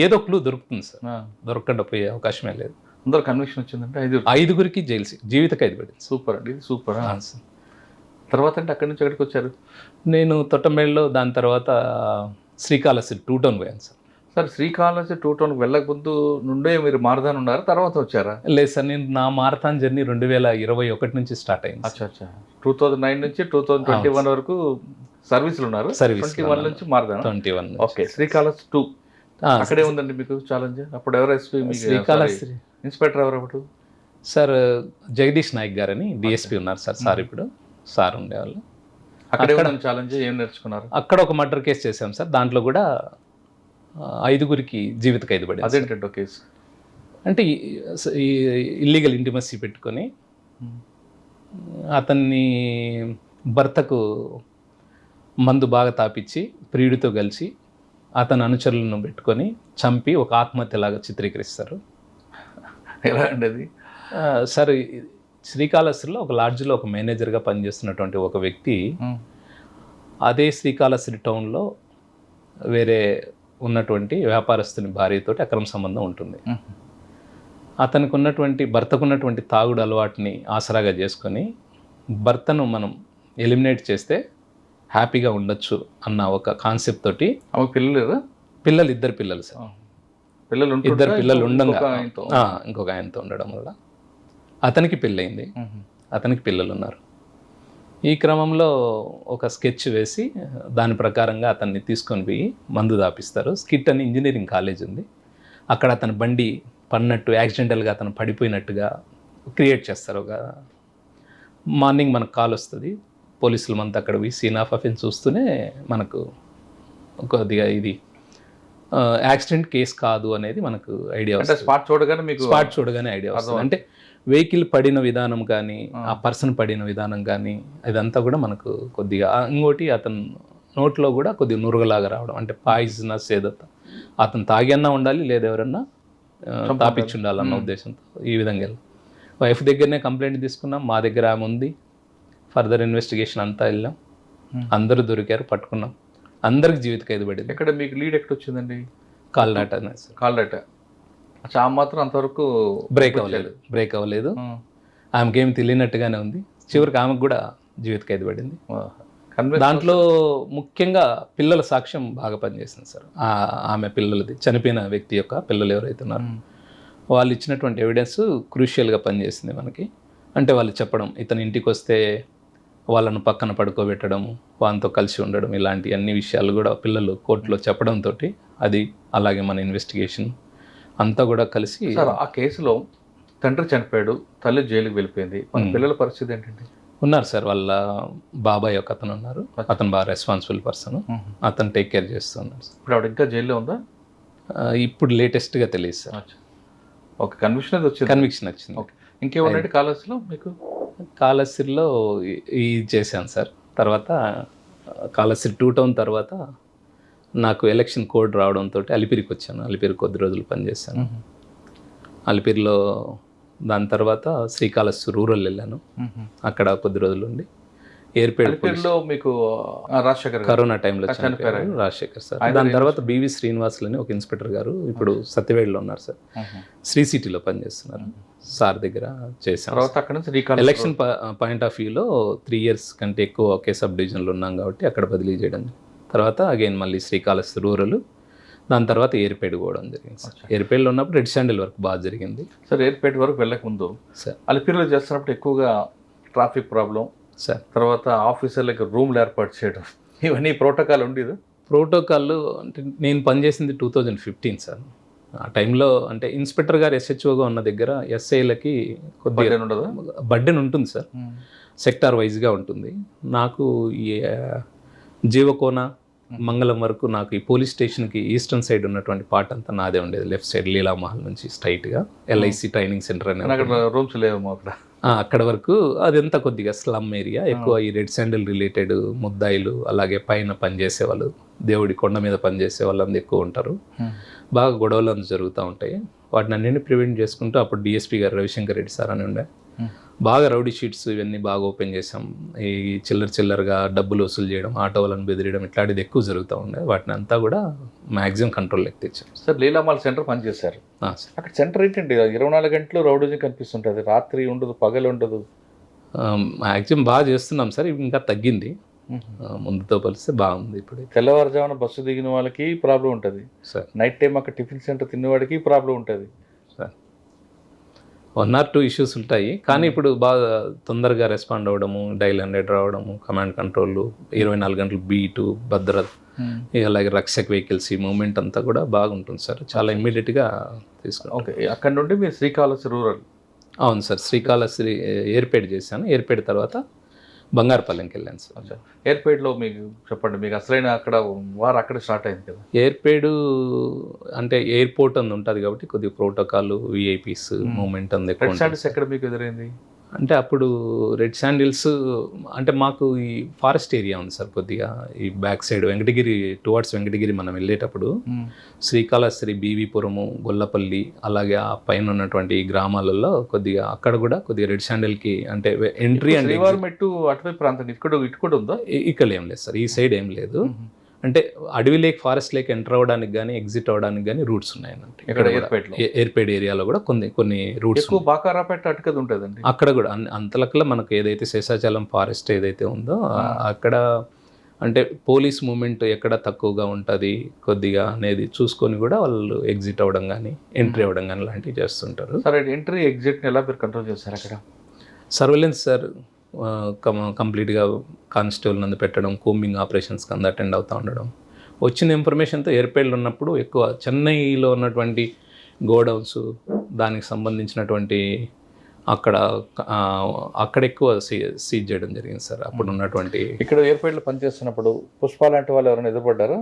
ఏదో క్లూ దొరుకుతుంది సార్. దొరకకుండా పోయే అవకాశమే లేదు. అందరూ కన్విక్షన్ వచ్చిందంటే 5గురికి జీవిత ఖైదు పడింది. సూపర్ అండి, ఇది సూపర్. తర్వాత అంటే అక్కడి నుంచి ఎక్కడికి వచ్చారు? నేను తొట్టంబేడులో, దాని తర్వాత శ్రీకాళహస్తి 2 టౌన్ పోయాను సార్. సార్, శ్రీకాళహస్తి 2 టౌన్కి వెళ్ళక ముందు నుండే మీరు మారథాన్ ఉన్నారు, తర్వాత వచ్చారా? లేదు సార్, నేను నా మారథాన్ జర్నీ 2021 నుంచి స్టార్ట్ అయింది. అచ్చా, 2009 నుంచి 2021 వరకు సర్వీసులు ఉన్నారు. 21 నుంచి మారథాన్. 21. ఓకే, శ్రీకాళహస్తి 2 అక్కడే ఉందండి మీకు ఛాలెంజ్. అప్పుడు ఎవరు శ్రీకాళహస్తి ఇన్స్పెక్టర్ ఎవరు అప్పుడు? సార్ జగదీష్ నాయక్ గారని డిఎస్పీ ఉన్నారు సార్. సార్ ఇప్పుడు సార్ ఉండేవాళ్ళు. అక్కడే ఛాలెంజ్ ఏం నేర్చుకున్నారు? అక్కడ ఒక మర్డర్ కేసు చేశాం సార్. దాంట్లో కూడా 5గురికి జీవిత ఖైదు పడింది. అదేంటంటే కేసు అంటే ఇల్లీగల్ ఇంటిమసీ పెట్టుకొని అతన్ని భర్తకు మందు బాగా తాపించి ప్రియుడితో కలిసి అతని అనుచరులను పెట్టుకొని చంపి ఒక ఆత్మహత్యలాగా చిత్రీకరిస్తారు. ఎలా అండి అది? సార్, శ్రీకాళహస్తిలో ఒక లాడ్జ్లో ఒక మేనేజర్గా పనిచేస్తున్నటువంటి ఒక వ్యక్తి అదే శ్రీకాళహస్తి టౌన్లో వేరే ఉన్నటువంటి వ్యాపారస్తుని భార్యతోటి అక్రమ సంబంధం ఉంటుంది. అతనికి ఉన్నటువంటి, భర్తకు ఉన్నటువంటి తాగుడు అలవాటుని ఆసరాగా చేసుకొని భర్తను మనం ఎలిమినేట్ చేస్తే హ్యాపీగా ఉండొచ్చు అన్న ఒక కాన్సెప్ట్ తోటి. పిల్లలు 2 పిల్లలు సార్. 2 పిల్లలు ఉండగా ఇంకొక ఆయనతో ఉండడం వల్ల అతనికి పెళ్ళయింది, అతనికి పిల్లలు ఉన్నారు. ఈ క్రమంలో ఒక స్కెచ్ వేసి దాని ప్రకారంగా అతన్ని తీసుకొని పోయి మందు దాపిస్తారు. స్కిట్ అని ఇంజనీరింగ్ కాలేజ్ ఉంది, అక్కడ అతని బండి పడినట్టు, యాక్సిడెంటల్గా అతను పడిపోయినట్టుగా క్రియేట్ చేస్తారు. ఒక మార్నింగ్ మనకు కాల్ వస్తుంది, పోలీసులు మనతో అక్కడ పోయి సీన్ ఆఫ్ అఫెన్స్ చూస్తూనే మనకు కొద్దిగా ఇది యాక్సిడెంట్ కేసు కాదు అనేది మనకు ఐడియా వస్తుంది. స్పాట్ చూడగానే ఐడియా వస్తుంది. అంటే వెహికల్ పడిన విధానం కానీ, ఆ పర్సన్ పడిన విధానం కానీ, ఇదంతా కూడా మనకు కొద్దిగా. ఇంకోటి, అతను నోట్లో కూడా కొద్దిగా నురగలాగా రావడం, అంటే పాయిజనస్ ఏదో అతను తాగన్నా ఉండాలి, లేదా ఎవరన్నా తాపించి ఉండాలన్న ఉద్దేశంతో ఈ విధంగా వైఫ్ దగ్గరనే కంప్లైంట్ తీసుకున్నాం. మా దగ్గర ఆమె ఉంది. ఫర్దర్ ఇన్వెస్టిగేషన్ అంతా వెళ్ళాం, అందరూ దొరికారు, పట్టుకున్నాం. అందరికి జీవిత ఖైదు పడింది. ఎక్కడ మీకు లీడ్ ఎక్కడ వచ్చిందండి? Call data. ఆ మాత్రం అంతవరకు బ్రేక్ అవ్వలేదు. ఆమెకి ఏమి తెలియనట్టుగానే ఉంది. చివరికి ఆమెకు కూడా జీవిత ఖైదు పడింది. దాంట్లో ముఖ్యంగా పిల్లల సాక్ష్యం బాగా పనిచేసింది సార్. ఆమె పిల్లలది, చనిపోయిన వ్యక్తి యొక్క పిల్లలు ఎవరైతే ఉన్నారో వాళ్ళు ఇచ్చినటువంటి ఎవిడెన్స్ క్రూషియల్గా పనిచేసింది మనకి. అంటే వాళ్ళు చెప్పడం, ఇతను ఇంటికి వస్తే వాళ్ళను పక్కన పడుకోబెట్టడము, వాళ్ళతో కలిసి ఉండడం, ఇలాంటి అన్ని విషయాలు కూడా పిల్లలు కోర్టులో చెప్పడంతో అది అలాగే మన ఇన్వెస్టిగేషన్ అంతా కూడా కలిసి. సార్ ఆ కేసులో తండ్రి చనిపోయాడు, తల్లి జైలుకి వెళ్ళిపోయింది, మన పిల్లల పరిస్థితి ఏంటండి? ఉన్నారు సార్, వాళ్ళ బాబాయ్ ఒక అతను ఉన్నారు, అతను బాగా రెస్పాన్సిబుల్ పర్సన్, అతను టేక్ కేర్ చేస్తున్నారు సార్. ఇప్పుడు ఆవిడ ఇంకా జైల్లో ఉందా? ఇప్పుడు లేటెస్ట్గా తెలియదు సార్. ఒక కన్విక్షన్ వచ్చింది. కన్విక్షన్ వచ్చింది. ఓకే, ఇంకేమన్నాడు కాలేజీలో మీకు? కాళహస్తిలో ఇది చేశాను సార్. తర్వాత కాళహస్తి 2 టౌన్ తర్వాత నాకు ఎలక్షన్ కోడ్ రావడంతో అలిపిరికి వచ్చాను. అలిపిరి కొద్ది రోజులు పనిచేశాను. అలిపిరిలో దాని తర్వాత శ్రీకాళహస్తి రూరల్ వెళ్ళాను, అక్కడ కొద్ది రోజులు ఉండి ఏర్పేటలో మీకు రాజశేఖర్ కరోనా టైంలో చనిపోయారు రాజశేఖర్ సార్. దాని తర్వాత బివి శ్రీనివాసులని ఒక ఇన్స్పెక్టర్ గారు ఇప్పుడు సత్యవేడ్లో ఉన్నారు సార్, శ్రీ సిటీలో పనిచేస్తున్నారు సార్ దగ్గర చేశాను. అక్కడ నుంచి ఎలక్షన్ పాయింట్ ఆఫ్ వ్యూలో 3 years కంటే ఎక్కువ ఒకే సబ్ డివిజన్లో ఉన్నాం కాబట్టి అక్కడ బదిలీ చేయడం. తర్వాత అగైన్ మళ్ళీ శ్రీకాళహస్తి రూరల్, దాని తర్వాత ఏర్పేట పోవడం జరిగింది సార్. ఏర్పేటలో ఉన్నప్పుడు రెడ్ శాండిల్ వర్క్ బాగా జరిగింది సార్. ఏర్పేట వరకు వెళ్ళక ముందు సార్ అలిపిరిలో చేస్తున్నప్పుడు ఎక్కువగా ట్రాఫిక్ ప్రాబ్లం సార్, తర్వాత ఆఫీసర్లకి రూమ్లు ఏర్పాటు చేయడం, ఇవన్నీ ప్రోటోకాల్ ఉండేది. ప్రోటోకాల్ అంటే నేను పనిచేసింది 2015 సార్. ఆ టైంలో అంటే ఇన్స్పెక్టర్ గారు SHOగా ఉన్న దగ్గర ఎస్ఐలకి కొద్దిగా బర్డెన్ ఉంటుంది సార్, సెక్టార్ వైజ్గా ఉంటుంది. నాకు ఈ జీవకోన మంగళం వరకు నాకు ఈ పోలీస్ స్టేషన్కి ఈస్టర్న్ సైడ్ ఉన్నటువంటి పార్ట్ అంతా నాదే ఉండేది. లెఫ్ట్ సైడ్ లీలామహల్ నుంచి స్ట్రైట్గా LIC ట్రైనింగ్ సెంటర్ అనే రూమ్స్ లేవు అక్కడ. అక్కడ వరకు అదంతా కొద్దిగా స్లమ్ ఏరియా, ఎక్కువ ఈ రెడ్ శాండిల్ రిలేటెడ్ ముద్దాయిలు, అలాగే పైన పనిచేసే వాళ్ళు, దేవుడి కొండ మీద పనిచేసే వాళ్ళందరూ ఎక్కువ ఉంటారు. బాగా గొడవలు అంతా జరుగుతూ ఉంటాయి. వాటిని అన్నింటినీ ప్రివెంట్ చేసుకుంటూ అప్పుడు DSP గారు రవిశంకర్ రెడ్డి సార్ అని ఉండే, బాగా రౌడీ షీట్స్ ఇవన్నీ బాగా ఓపెన్ చేసాం. ఈ చిల్లరగా డబ్బులు వసూలు చేయడం, ఆటో వాళ్ళని బెదిరియడం, ఇట్లాంటిది ఎక్కువ జరుగుతూ ఉండే. వాటిని అంతా కూడా మ్యాక్సిమం కంట్రోల్లోకి తెచ్చాం సార్. లీలామాల్ సెంటర్ పనిచేశారు అక్కడ. సెంటర్ ఏంటంటే 24 గంటలు రౌడీజం కనిపిస్తుంటుంది, రాత్రి ఉండదు, పగలు ఉండదు. మ్యాక్సిమం బాగా చేస్తున్నాం సార్, ఇంకా తగ్గింది, ముందుతో పోలిస్తే బాగుంది. ఇప్పుడు తెల్లవారుజామున బస్సు దిగిన వాళ్ళకి ప్రాబ్లం ఉంటుంది సార్, నైట్ టైం అక్కడ టిఫిన్ సెంటర్ తినేవాడికి ప్రాబ్లం ఉంటుంది సార్. 1 or 2 ఇష్యూస్ ఉంటాయి, కానీ ఇప్పుడు బాగా తొందరగా రెస్పాండ్ అవ్వడము, డైల్ 100 రావడము, కమాండ్ కంట్రోల్, 24 గంటలు బీటు, భద్రత, అలాగే రక్షక్ వెహికల్స్, ఈ మూమెంట్ అంతా కూడా బాగుంటుంది సార్. చాలా ఇమ్మీడియట్గా తీసుకుంటాం. ఓకే, అక్కడ నుండి మీరు శ్రీకాళహస్తి రూరల్? అవును సార్, శ్రీకాళహస్తి ఏర్పేట చేశాను. ఏర్పేట తర్వాత బంగారుపల్లెంకి వెళ్ళాను సార్. ఏర్పేటలో మీకు చెప్పండి, మీకు అసలైన అక్కడ వారు అక్కడ స్టార్ట్ అయింది కదా. ఏర్పేడు అంటే ఎయిర్పోర్ట్ అందు ఉంటుంది కాబట్టి కొద్దిగా ప్రోటోకాల్, VIPs మూమెంట్ అందు ఎక్కువ. ఎక్కడ మీకు ఎదురైంది అంటే అప్పుడు రెడ్ శాండిల్స్ అంటే మాకు ఈ ఫారెస్ట్ ఏరియా ఉంది సార్, కొద్దిగా ఈ back side Venkatagiri towards Venkatagiri మనం వెళ్ళేటప్పుడు శ్రీకాళహస్తి, బీవీపురము, గొల్లపల్లి, అలాగే ఆ పైన ఉన్నటువంటి గ్రామాలలో కొద్దిగా అక్కడ కూడా కొద్దిగా రెడ్ శాండిల్కి అంటే ఎంట్రీ అంటే అటువైపు ప్రాంతం ఇటు కూడా ఉందా? ఇక్కడ ఏం లేదు సార్, ఈ సైడ్ ఏం లేదు. అంటే అడవి లేక్, ఫారెస్ట్ లేక్ ఎంటర్ అవ్వడానికి కానీ ఎగ్జిట్ అవ్వడానికి కానీ రూట్స్ ఉన్నాయన్నట్టు. ఇక్కడ ఏర్పేట ఏరియాలో కూడా కొన్ని రూట్స్. బాకారాపేట అటుకది ఉంటుందండి, అక్కడ కూడా అంతలకల్లా మనకు ఏదైతే శేషాచలం ఫారెస్ట్ ఏదైతే ఉందో అక్కడ అంటే పోలీస్ మూమెంట్ ఎక్కడ తక్కువగా ఉంటుంది కొద్దిగా అనేది చూసుకొని కూడా వాళ్ళు ఎగ్జిట్ అవ్వడం కానీ ఎంట్రీ అవ్వడం కానీ లాంటివి చేస్తుంటారు. సరే, ఎంట్రీ ఎగ్జిట్ ఎలా మీరు కంట్రోల్ చేస్తారు అక్కడ? సర్వేలెన్స్ సార్ కంప్లీట్గా కానిస్టేబుల్ నందు పెట్టడం, కోంబింగ్ ఆపరేషన్స్కి అందు అటెండ్ అవుతూ ఉండడం. వచ్చిన ఇన్ఫర్మేషన్తో ఏర్పేటలో ఉన్నప్పుడు ఎక్కువ చెన్నైలో ఉన్నటువంటి గోడౌన్స్, దానికి సంబంధించినటువంటి అక్కడ ఎక్కువ సీజ్ చేయడం జరిగింది సార్. అప్పుడు ఉన్నటువంటి ఇక్కడ ఏర్పేటలో పనిచేస్తున్నప్పుడు పుష్ప లాంటి వాళ్ళు ఎవరైనా ఎదురుపడ్డారా?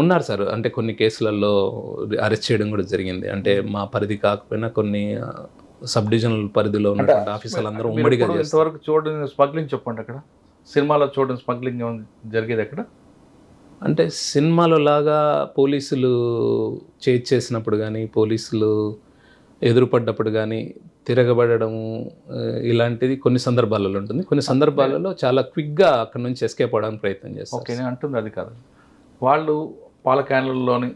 ఉన్నారు సార్, అంటే కొన్ని కేసులలో అరెస్ట్ చేయడం కూడా జరిగింది. అంటే మా పరిధి కాకపోయినా కొన్ని సబ్ డివిజనల్ పరిధిలో ఉన్నటువంటి ఆఫీసర్లు అందరూ ఉమ్మడిగా. ఇంతవరకు చూడండి స్మగ్లింగ్ చెప్పండి, అక్కడ సినిమాలో చూడండి స్మగ్లింగ్ జరిగేది అక్కడ? అంటే సినిమాలో లాగా పోలీసులు చేసినప్పుడు కానీ, పోలీసులు ఎదురుపడ్డప్పుడు కానీ తిరగబడము ఇలాంటిది కొన్ని సందర్భాలలో ఉంటుంది. కొన్ని సందర్భాలలో చాలా క్విక్గా అక్కడ నుంచి ఎస్కేప్ అవ్వడానికి ప్రయత్నం చేస్తారు. ఓకే, నేను అంటుంది అది కాదు. వాళ్ళు పాల క్యాన్లలోని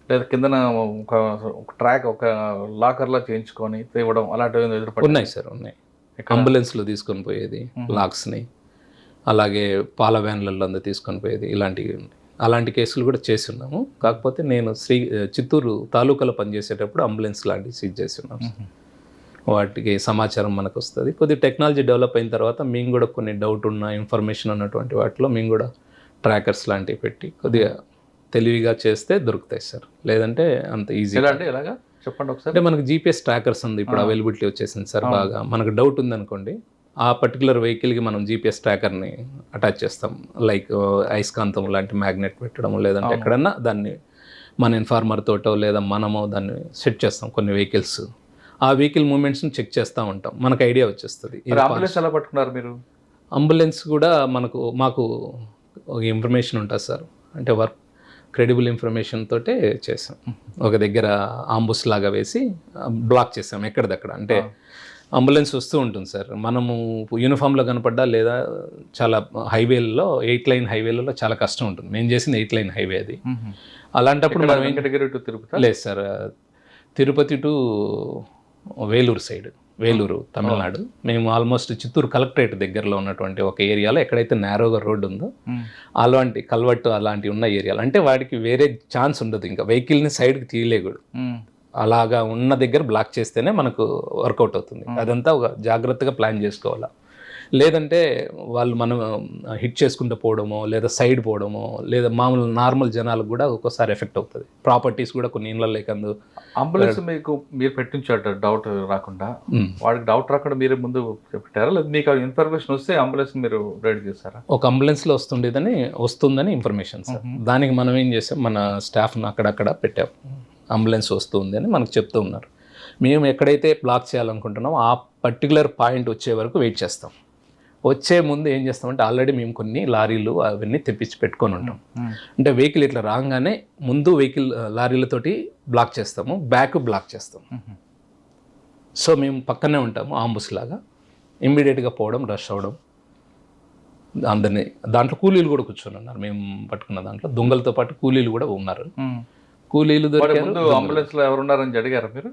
లేదా కిందన ఒక ట్రాక్, ఒక లాకర్లా చేయించుకొని తేవడం అలాంటివి ఎదురుపడి ఉన్నాయి సార్, ఉన్నాయి. అంబులెన్స్లో తీసుకొని పోయేది లాక్స్ని, అలాగే పాల వ్యాన్లలో అందరూ తీసుకొని పోయేది, ఇలాంటివి ఉన్నాయి. అలాంటి కేసులు కూడా చేసి ఉన్నాము. కాకపోతే నేను చిత్తూరు తాలూకాలో పనిచేసేటప్పుడు అంబులెన్స్ లాంటివి సీజ్ చేసి ఉన్నాము. వాటికి సమాచారం మనకు వస్తుంది. కొద్దిగా టెక్నాలజీ డెవలప్ అయిన తర్వాత మేము కూడా కొన్ని డౌట్ ఉన్న ఇన్ఫర్మేషన్ ఉన్నటువంటి వాటిలో మేము కూడా ట్రాకర్స్ లాంటివి పెట్టి కొద్దిగా తెలివిగా చేస్తే దొరుకుతాయి సార్. లేదంటే అంత ఈజీ ఎలా అంటే ఎలాగా చెప్పండి ఒకసారి. అంటే మనకు జీపీఎస్ ట్రాకర్స్ ఉంది ఇప్పుడు అవైలబిలిటీ వచ్చేసింది సార్. బాగా మనకు డౌట్ ఉందనుకోండి, ఆ పర్టికులర్ వెహికల్కి మనం జీపీఎస్ ట్రాకర్ని అటాచ్ చేస్తాం. లైక్ అయస్కాంతం లాంటి మ్యాగ్నెట్ పెట్టడం, లేదంటే ఎక్కడన్నా దాన్ని మన ఇన్ఫార్మర్ తోటో లేదా మనమో దాన్ని సెట్ చేస్తాం. కొన్ని వెహికల్స్ ఆ వెహికల్ మూమెంట్స్ని చెక్ చేస్తూ ఉంటాం, మనకు ఐడియా వచ్చేస్తుంది. అంబులెన్స్ ఎలా పట్టుకున్నారు మీరు? అంబులెన్స్ కూడా మాకు ఒక ఇన్ఫర్మేషన్ ఉంటుంది సార్. అంటే వర్క్ క్రెడిబుల్ ఇన్ఫర్మేషన్ తోటే చేసాం. ఒక దగ్గర ఆంబుస్ లాగా వేసి బ్లాక్ చేసాం ఎక్కడిదక్కడ. అంటే అంబులెన్స్ వస్తూ ఉంటుంది సార్, మనము యూనిఫామ్లో కనపడ్డా లేదా చాలా హైవేలలో 8 లైన్ హైవేలలో చాలా కష్టం ఉంటుంది. మేము చేసింది 8 లైన్ హైవే అది. అలాంటప్పుడు మనం వెంకటగిరి టు తిరుపతి లేదు sir, Tirupati to Vellore side, Vellore Tamil Nadu. మేము ఆల్మోస్ట్ చిత్తూరు కలెక్టరేట్ దగ్గరలో ఉన్నటువంటి ఒక ఏరియాలో ఎక్కడైతే నేరోగా రోడ్డు ఉందో అలాంటి కల్వర్ట్ అలాంటివి ఉన్న ఏరియాలు, అంటే వాడికి వేరే ఛాన్స్ ఉండదు, ఇంకా వెహికల్ని సైడ్కి తీయలేకూడదు. అలాగా ఉన్న దగ్గర బ్లాక్ చేస్తేనే మనకు వర్కౌట్ అవుతుంది. అదంతా ఒక జాగ్రత్తగా ప్లాన్ చేసుకోవాలా. లేదంటే వాళ్ళు మనం హిట్ చేసుకుంటూ పోవడమో లేదా సైడ్ పోవడమో లేదా మామూలు నార్మల్ జనాలకు కూడా ఒక్కోసారి ఎఫెక్ట్ అవుతుంది. ప్రాపర్టీస్ కూడా కొన్ని ఇళ్ళ లేకందు. అంబులెన్స్ మీరు పెట్టించారు డౌట్ రాకుండా, వాడికి డౌట్ రాకుండా మీరే ముందు పెట్టారా లేదా మీకు ఇన్ఫర్మేషన్ వస్తే అంబులెన్స్ మీరు రెడీ చేస్తారా? ఒక అంబులెన్స్లో వస్తుందని ఇన్ఫర్మేషన్ సార్. దానికి మనం ఏం చేసాం, మన స్టాఫ్ను అక్కడక్కడ పెట్టాం. అంబులెన్స్ వస్తుంది అని మనకు చెప్తూ ఉన్నారు. మేము ఎక్కడైతే బ్లాక్ చేయాలనుకుంటున్నామో ఆ పర్టికులర్ పాయింట్ వచ్చే వరకు వెయిట్ చేస్తాం. వచ్చే ముందు ఏం చేస్తామంటే ఆల్రెడీ మేము కొన్ని లారీలు అవన్నీ తెప్పించి పెట్టుకొని ఉంటాం. అంటే వెహికల్ ఇట్లా రాగానే ముందు వెహికల్ లారీలతోటి బ్లాక్ చేస్తాము, బ్యాక్ బ్లాక్ చేస్తాము. సో మేము పక్కనే ఉంటాము ఆంబుస్ లాగా. ఇమ్మీడియట్గా పోవడం, రష్ అవ్వడం. అందరినీ దాంట్లో కూలీలు కూడా కూర్చొని ఉన్నారు. మేము పట్టుకున్న దాంట్లో దొంగలతో పాటు కూలీలు కూడా ఉన్నారు. కూలీలు దొరికారు. అంబులెన్స్ లో ఎవరున్నారని అడిగారా మీరు?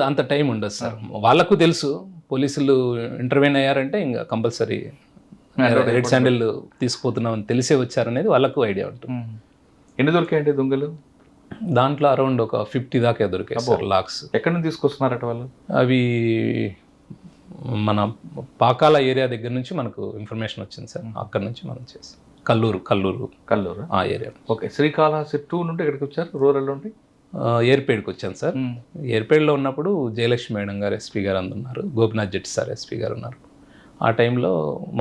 అంత టైం ఉండదు సార్. వాళ్ళకు తెలుసు పోలీసులు ఇంటర్వ్యూన్ అయ్యారంటే ఇంకా కంపల్సరీ రెడ్ శాండిల్ తీసుకుపోతున్నామని తెలిసే వచ్చారనేది వాళ్ళకు ఐడియా ఉంటుంది. ఎన్ని దొరికాయండి దొంగలు? దాంట్లో అరౌండ్ ఒక 50 దాకా దొరికాయి సార్ లాక్స్. ఎక్కడి నుంచి తీసుకొస్తున్నారట వాళ్ళు? అవి మన పాకాల ఏరియా దగ్గర నుంచి మనకు ఇన్ఫర్మేషన్ వచ్చింది సార్. అక్కడ నుంచి మనం చేసాం. కల్లూరు ఆ ఏరియా. ఓకే. శ్రీకాళహస్తి 2 నుండి ఎక్కడికి వచ్చారు? రూరల్ నుండి ఏర్పేడ్కి వచ్చాను సార్. ఏర్పేడ్లో ఉన్నప్పుడు జయలక్ష్మి మేడం గారు ఎస్పీ గారు అందున్నారు, గోపినాథ్ జెట్టి సార్ ఎస్పీ గారు ఉన్నారు. ఆ టైంలో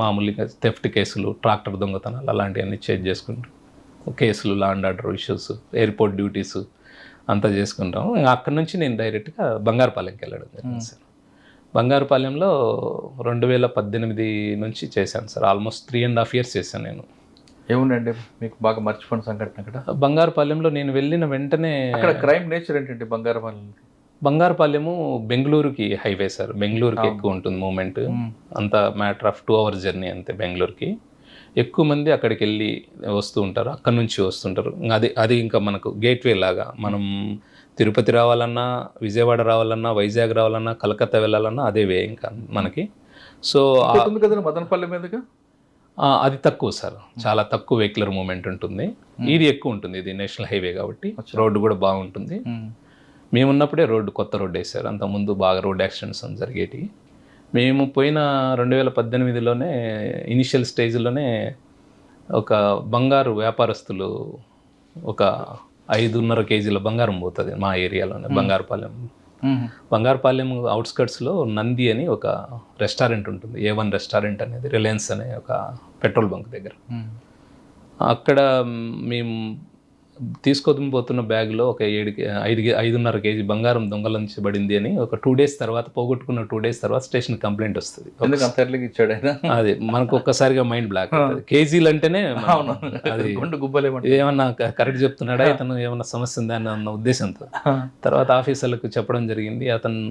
మామూలుగా థెఫ్ట్ కేసులు, ట్రాక్టర్ దొంగతనాలు అలాంటివన్నీ చేజ్ చేసుకుంటాం. కేసులు, law and order issues, airport duties అంతా చేసుకుంటాం. అక్కడి నుంచి నేను డైరెక్ట్గా బంగారుపాలెంకి వెళ్ళడం జరిగింది సార్. బంగారుపాలెంలో 2018 నుంచి చేశాను సార్. ఆల్మోస్ట్ 3.5 years చేశాను నేను. ఏముండండి మీకు బాగా మర్చిపోయిన సంఘటన అక్కడ? బంగారుపాలెంలో నేను వెళ్ళిన వెంటనే అక్కడ క్రైమ్ నేచర్ ఏంటంటే బంగారుపాలెము బెంగళూరుకి హైవే సార్. బెంగళూరుకి ఎక్కువ ఉంటుంది మూమెంట్. అంత మ్యాటర్ ఆఫ్ 2 hours జర్నీ అంతే. బెంగళూరుకి ఎక్కువ మంది అక్కడికి వెళ్ళి వస్తూ ఉంటారు, అక్కడి నుంచి వస్తుంటారు. అది ఇంకా మనకు గేట్వే లాగా. మనం తిరుపతి రావాలన్నా, విజయవాడ రావాలన్నా, వైజాగ్ రావాలన్నా, కలకత్తా వెళ్ళాలన్నా అదే వే ఇంకా మనకి. సో కదా మదనపల్లి మీదుగా అది తక్కువ సార్, చాలా తక్కువ వెహికులర్ మూమెంట్ ఉంటుంది. ఇది ఎక్కువ ఉంటుంది. ఇది నేషనల్ హైవే కాబట్టి రోడ్డు కూడా బాగుంటుంది. మేమున్నప్పుడే కొత్త రోడ్డు వేశారు. అంతకుముందు బాగా రోడ్ యాక్సిడెంట్స్ జరిగేటివి. మేము పోయిన 2018లోనే ఇనిషియల్ స్టేజ్లోనే ఒక బంగారు వ్యాపారస్తులు ఒక 5.5 kgs బంగారం పోతుంది మా ఏరియాలోనే. బంగారుపాలెం అవుట్స్కట్స్లో నంది అని ఒక రెస్టారెంట్ ఉంటుంది, A1 రెస్టారెంట్ అనేది, రిలయన్స్ అనే ఒక పెట్రోల్ బంక్ దగ్గర. అక్కడ మేము పోతున్న బ్యాగ్లో ఒక 5.5 kg బంగారం దొంగలించబడింది అని ఒక 2 days తర్వాత, పోగొట్టుకున్న 2 days తర్వాత స్టేషన్ కంప్లైంట్ వస్తుంది. అది మనకు ఒక్కసారిగా మైండ్ బ్లాక్ అవుతుంది. కేజీలు అంటేనే అది ఏమన్నా కరెక్ట్ చెప్తున్నాడా, ఇతను ఏమన్నా సమస్య ఉందా అన్న ఉద్దేశంతో తర్వాత ఆఫీసర్లకు చెప్పడం జరిగింది. అతను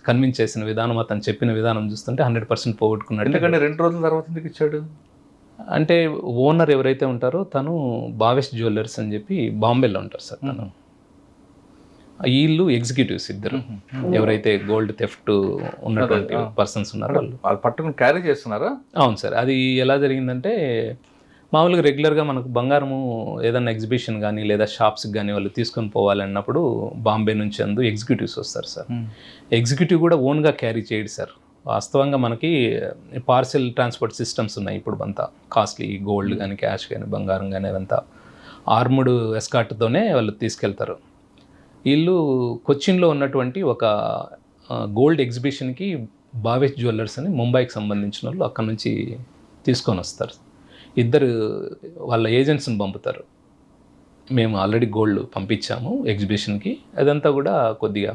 కన్విన్స్ చేసిన విధానం, అతను చెప్పిన విధానం చూస్తుంటే 100% పోగొట్టుకున్నాడు. ఎందుకంటే 2 రోజుల తర్వాత ఎందుకు ఇచ్చాడు అంటే ఓనర్ ఎవరైతే ఉంటారో తను భావేష్ జ్యువెలర్స్ అని చెప్పి బాంబేలో ఉంటారు సార్. తను వీళ్ళు ఎగ్జిక్యూటివ్స్ ఇద్దరు, ఎవరైతే గోల్డ్ థెఫ్ట్ ఉన్నటువంటి పర్సన్స్ ఉన్నారో వాళ్ళు పట్టుకుని క్యారీ చేస్తున్నారా? అవును సార్. అది ఎలా జరిగిందంటే మామూలుగా రెగ్యులర్గా మనకు బంగారము ఏదైనా ఎగ్జిబిషన్ కానీ లేదా షాప్స్కి కానీ వాళ్ళు తీసుకొని పోవాలన్నప్పుడు బాంబే నుంచి ఎగ్జిక్యూటివ్స్ వస్తారు సార్. ఎగ్జిక్యూటివ్ కూడా ఓన్గా క్యారీ చేయడు సార్. వాస్తవంగా మనకి పార్సెల్ ట్రాన్స్పోర్ట్ సిస్టమ్స్ ఉన్నాయి ఇప్పుడు అంతా. కాస్ట్లీ గోల్డ్ కానీ క్యాష్ కానీ బంగారం కానీ అదంతా ఆర్ముడ్ ఎస్కాట్తోనే వాళ్ళు తీసుకెళ్తారు. వీళ్ళు కొచ్చిన్లో ఉన్నటువంటి ఒక గోల్డ్ ఎగ్జిబిషన్కి భావేష్ జ్యువెలర్స్ అని ముంబైకి సంబంధించిన వాళ్ళు అక్కడ నుంచి తీసుకొని వస్తారు. ఇద్దరు వాళ్ళ ఏజెంట్స్ని పంపుతారు. మేము ఆల్రెడీ గోల్డ్ పంపించాము ఎగ్జిబిషన్కి, అదంతా కూడా కొద్దిగా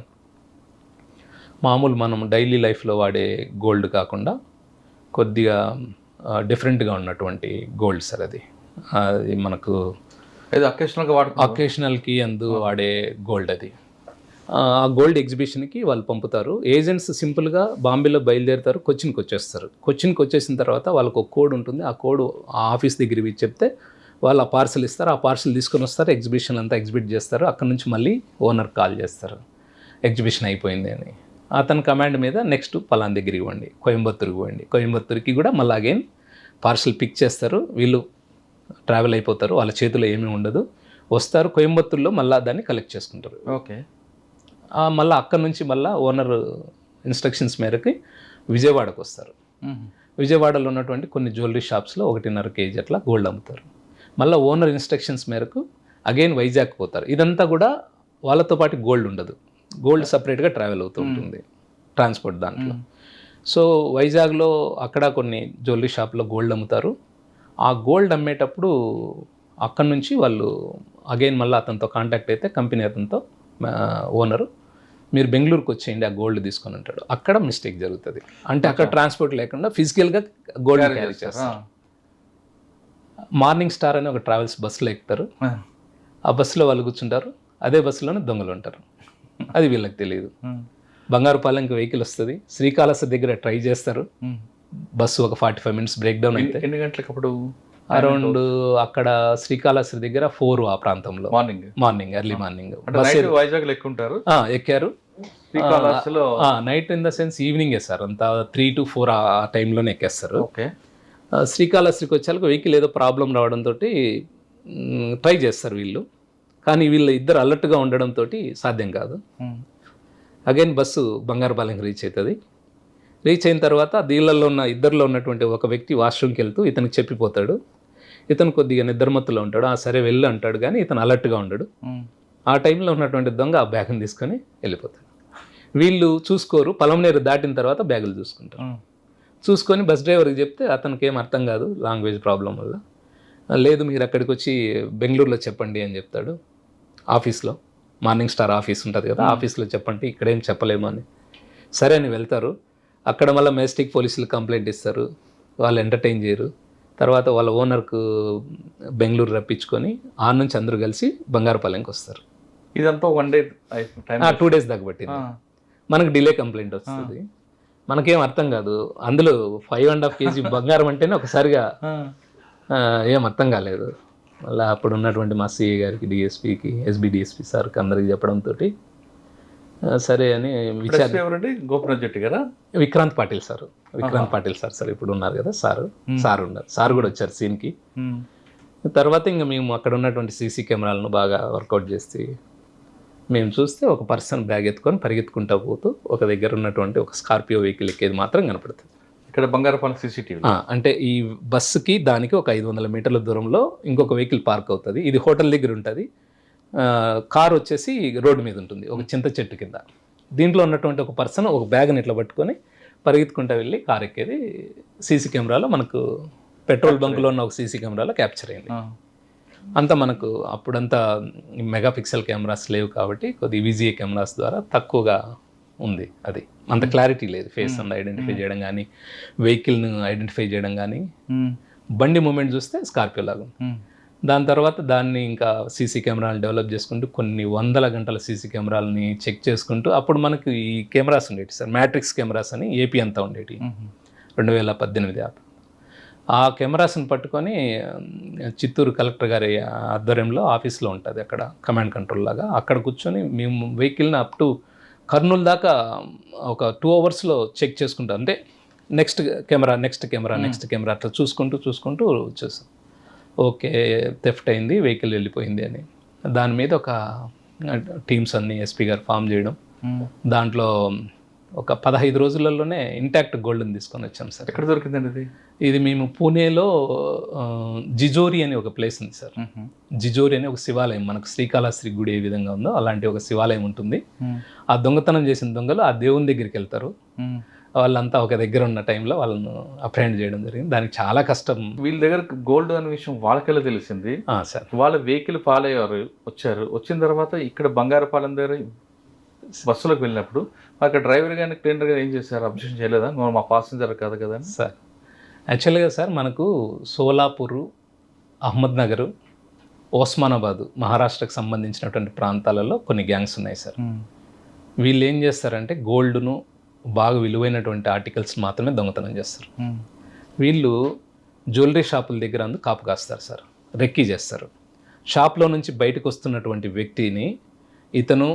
మామూలు మనం డైలీ లైఫ్లో వాడే గోల్డ్ కాకుండా కొద్దిగా డిఫరెంట్గా ఉన్నటువంటి గోల్డ్ సార్. అది మనకు ఏదో అకేషనల్కి వాడే గోల్డ్. అది ఆ గోల్డ్ ఎగ్జిబిషన్కి వాళ్ళు పంపుతారు. ఏజెంట్స్ సింపుల్గా బాంబేలో బయలుదేరుతారు, కొచ్చిన్కి వచ్చేస్తారు. కొచ్చిన్కి వచ్చేసిన తర్వాత వాళ్ళకు ఒక కోడ్ ఉంటుంది. ఆ కోడ్ ఆ ఆఫీస్ దగ్గరికి చెప్తే వాళ్ళు ఆ పార్సల్ ఇస్తారు. ఆ పార్సల్ తీసుకొని వస్తారు, ఎగ్జిబిషన్ అంతా ఎగ్జిబిట్ చేస్తారు. అక్కడ నుంచి మళ్ళీ ఓనర్ కాల్ చేస్తారు ఎగ్జిబిషన్ అయిపోయింది అని. అతని కమాండ్ మీద నెక్స్ట్ పలాన్ దగ్గరికి ఇవ్వండి, కోయంబత్తూరుకి ఇవ్వండి. కోయంబత్తూరుకి కూడా మళ్ళీ అగైన్ పార్సల్ పిక్ చేస్తారు. వీళ్ళు ట్రావెల్ అయిపోతారు, వాళ్ళ చేతిలో ఏమీ ఉండదు. వస్తారు కోయంబత్తూరులో మళ్ళీ దాన్ని కలెక్ట్ చేసుకుంటారు. ఓకే. మళ్ళీ అక్కడ నుంచి మళ్ళీ ఓనర్ ఇన్స్ట్రక్షన్స్ మేరకు విజయవాడకు వస్తారు. విజయవాడలో ఉన్నటువంటి కొన్ని జ్యువెలరీ షాప్స్లో 1.5 kg అట్లా గోల్డ్ అమ్ముతారు. మళ్ళీ ఓనర్ ఇన్స్ట్రక్షన్స్ మేరకు అగైన్ వైజాగ్ పోతారు. ఇదంతా కూడా వాళ్ళతో పాటు గోల్డ్ ఉండదు, గోల్డ్ సపరేట్గా ట్రావెల్ అవుతూ ఉంటుంది ట్రాన్స్పోర్ట్ దాంట్లో. సో వైజాగ్లో అక్కడ కొన్ని జ్యువెలరీ షాప్లో గోల్డ్ అమ్ముతారు. ఆ గోల్డ్ అమ్మేటప్పుడు అక్కడ నుంచి వాళ్ళు అగైన్ మళ్ళీ అతనితో కాంటాక్ట్ అయితే కంపెనీ అతనితో ఓనరు మీరు బెంగళూరుకి వచ్చేయండి ఆ గోల్డ్ తీసుకొని ఉంటాడు. అక్కడ మిస్టేక్ జరుగుతుంది. అంటే అక్కడ ట్రాన్స్పోర్ట్ లేకుండా ఫిజికల్గా గోల్డ్ క్యారీ చేస్తారు. మార్నింగ్ స్టార్ అని ఒక ట్రావెల్స్ బస్సులో ఎక్కుతారు. ఆ బస్సులో వాళ్ళు కూర్చుంటారు, అదే బస్సులోనే దొంగలు ఉంటారు. అది వీళ్ళకి తెలియదు. బంగారుపాలెంకి వెహికల్ వస్తుంది, శ్రీకాళహస్తి దగ్గర ట్రై చేస్తారు. బస్సు ఒక 45 minutes బ్రేక్ డౌన్ అయితే ఎన్ని గంటలకు అప్పుడు అరౌండ్ అక్కడ శ్రీకాళహస్తి దగ్గర 4 ఆ ప్రాంతంలో మార్నింగ్ ఎర్లీ మార్నింగ్ వైజాగ్ ఎక్కుంటారు. ఎక్కారు నైట్ ఇన్ ద సెన్స్ ఈవినింగే సార్, అంతా 3 to 4 ఆ టైంలోనే ఎక్కేస్తారు. ఓకే. శ్రీకాళహస్తికి వచ్చాక వెహికల్ ఏదో ప్రాబ్లం రావడంతో ట్రై చేస్తారు వీళ్ళు. కానీ వీళ్ళు ఇద్దరు అలర్ట్గా ఉండడంతో సాధ్యం కాదు. అగైన్ బస్సు బంగారుపాలెంకి రీచ్ అవుతుంది. రీచ్ అయిన తర్వాత దీళ్ళల్లో ఉన్న ఇద్దరిలో ఉన్నటువంటి ఒక వ్యక్తి వాష్రూమ్కి వెళ్తూ ఇతనికి చెప్పిపోతాడు. ఇతను కొద్దిగా నిద్రమత్తులో ఉంటాడు. సరే వెళ్ళు అంటాడు, కానీ ఇతను అలర్ట్గా ఉండడు. ఆ టైంలో ఉన్నటువంటి దొంగ ఆ బ్యాగ్ని తీసుకొని వెళ్ళిపోతాడు. వీళ్ళు చూసుకోరు, పలమనేరు దాటిన తర్వాత బ్యాగులు చూసుకుంటారు. చూసుకొని బస్ డ్రైవర్కి చెప్తే అతనికి ఏం అర్థం కాదు లాంగ్వేజ్ ప్రాబ్లం వల్ల. లేదు మీరు అక్కడికి వచ్చి బెంగళూరులో చెప్పండి అని చెప్తాడు. ఆఫీస్లో మార్నింగ్ స్టార్ ఆఫీస్ ఉంటుంది కదా, ఆఫీస్లో చెప్పండి, ఇక్కడేం చెప్పలేము అని. సరే అని వెళ్తారు. అక్కడ మళ్ళీ మెజెస్టిక్ పోలీసులు కంప్లైంట్ ఇస్తారు, వాళ్ళు ఎంటర్టైన్ చేయరు. తర్వాత వాళ్ళ ఓనర్కు బెంగళూరు రప్పించుకొని ఆ నుంచి అందరూ కలిసి బంగారుపాలెంకి వస్తారు. ఇదంతా 1 day 2 days దాకా పట్టింది. మనకు డిలే కంప్లైంట్ వస్తుంది. మనకేం అర్థం కాదు. అందులో 5.5 kg బంగారం అంటేనే ఒకసారిగా ఏం అర్థం కాలేదు. మళ్ళీ అప్పుడు ఉన్నటువంటి మా సిఏ గారికి, డిఎస్పీకి, ఎస్బీ డిఎస్పీ సార్కి అందరికి చెప్పడంతో సరే అని గోపినాథ్ జెట్టి కదా, విక్రాంత్ పాటిల్ సార్ సార్ ఇప్పుడు ఉన్నారు కదా, సార్ ఉన్నారు. సార్ కూడా వచ్చారు సీన్కి. తర్వాత ఇంకా మేము అక్కడ ఉన్నటువంటి సీసీ కెమెరాలను బాగా వర్కౌట్ చేసి మేము చూస్తే ఒక పర్సన్ బ్యాగ్ ఎత్తుకొని పరిగెత్తుకుంటూ పోతూ ఒక దగ్గర ఉన్నటువంటి ఒక స్కార్పియో వెహికల్ ఎక్కేది మాత్రం కనపడుతుంది. ఇక్కడ బంగారుపాలెం CCTV అంటే ఈ బస్సుకి దానికి ఒక 500 మీటర్ల దూరంలో ఇంకొక వెహికల్ పార్క్ అవుతుంది. ఇది హోటల్ దగ్గర ఉంటుంది. కార్ వచ్చేసి రోడ్డు మీద ఉంటుంది ఒక చింత చెట్టు కింద. దీంట్లో ఉన్నటువంటి ఒక పర్సన్ ఒక బ్యాగ్ని ఇట్లా పట్టుకొని పరిగెత్తుకుంటూ వెళ్ళి కార్ ఎక్కేది సీసీ కెమెరాలో మనకు పెట్రోల్ బంకులో ఉన్న ఒక సీసీ కెమెరాలో క్యాప్చర్ అయింది. అంతా మనకు అప్పుడంతా మెగాపిక్సెల్ కెమెరాస్ లేవు కాబట్టి కొద్ది విజిఏ కెమెరాస్ ద్వారా తక్కువగా ఉంది. అది అంత క్లారిటీ లేదు. ఫేస్ అంతా ఐడెంటిఫై చేయడం కానీ, వెహికల్ని ఐడెంటిఫై చేయడం కానీ, బండి మూమెంట్ చూస్తే స్కార్పియో లాగా. దాని తర్వాత దాన్ని ఇంకా సీసీ కెమెరాలు డెవలప్ చేసుకుంటూ కొన్ని 100 గంటల సీసీ కెమెరాలని చెక్ చేసుకుంటూ, అప్పుడు మనకు ఈ కెమెరాస్ ఉండేవి సార్, మ్యాట్రిక్స్ కెమెరాస్ అని ఏపీ అంతా ఉండేవి 2018 ఆ కెమెరాస్ని పట్టుకొని చిత్తూరు కలెక్టర్ గారి ఆధ్వర్యంలో ఆఫీస్లో ఉంటుంది అక్కడ కమాండ్ కంట్రోల్ లాగా. అక్కడ కూర్చొని మేము వెహికల్ని అప్ టు కర్నూలు దాకా ఒక 2 hours చెక్ చేసుకుంటాం. అంటే నెక్స్ట్ కెమెరా అట్లా చూసుకుంటూ వచ్చేస్తాం. ఓకే థెఫ్ట్ అయింది, వెహికల్ వెళ్ళిపోయింది అని. దాని మీద ఒక టీమ్స్ అన్ని ఎస్పీ గారు ఫామ్ చేయడం, దాంట్లో ఒక 15 రోజులలోనే ఇంటాక్ట్ గోల్డ్ని తీసుకొని వచ్చాం సార్. ఎక్కడ దొరికిందండి ఇది? ఇది మేము పూణేలో జిజోరి అనే ఒక ప్లేస్ ఉంది సార్. జిజోరి అనే ఒక శివాలయం, మనకు శ్రీకాళహస్తి గుడి ఏ విధంగా ఉందో అలాంటి ఒక శివాలయం ఉంటుంది. ఆ దొంగతనం చేసిన దొంగలు ఆ దేవుని దగ్గరికి వెళ్తారు. వాళ్ళంతా ఒక దగ్గర ఉన్న టైంలో వాళ్ళను అప్రహెండ్ చేయడం జరిగింది. దానికి చాలా కష్టం. వీళ్ళ దగ్గర గోల్డ్ అనే విషయం వాళ్ళకెళ్ళి తెలిసింది సార్. వాళ్ళ వెహికల్ ఫాలో అయ్యారు, వచ్చారు. వచ్చిన తర్వాత ఇక్కడ బంగారపాలెం దగ్గర బస్సులోకి వెళ్ళినప్పుడు అక్కడ డ్రైవర్ కానీ క్లీనర్ కానీ ఏం చేశారు? అబ్జెక్షన్ చేయలేదా? మా పాసింజర్ కాదు కదా సార్. యాక్చువల్గా సార్ మనకు సోలాపూరు, అహ్మద్నగర్, ఓస్మానాబాద్ మహారాష్ట్రకు సంబంధించినటువంటి ప్రాంతాలలో కొన్ని గ్యాంగ్స్ ఉన్నాయి సార్. వీళ్ళు ఏం చేస్తారంటే గోల్డ్ను, బాగా విలువైనటువంటి ఆర్టికల్స్ మాత్రమే దొంగతనం చేస్తారు. వీళ్ళు జ్యువెలరీ షాపుల దగ్గర అందుకు కాపు కాస్తారు సార్, రెక్కీ చేస్తారు. షాప్లో నుంచి బయటకు వస్తున్నటువంటి వ్యక్తిని ఇతను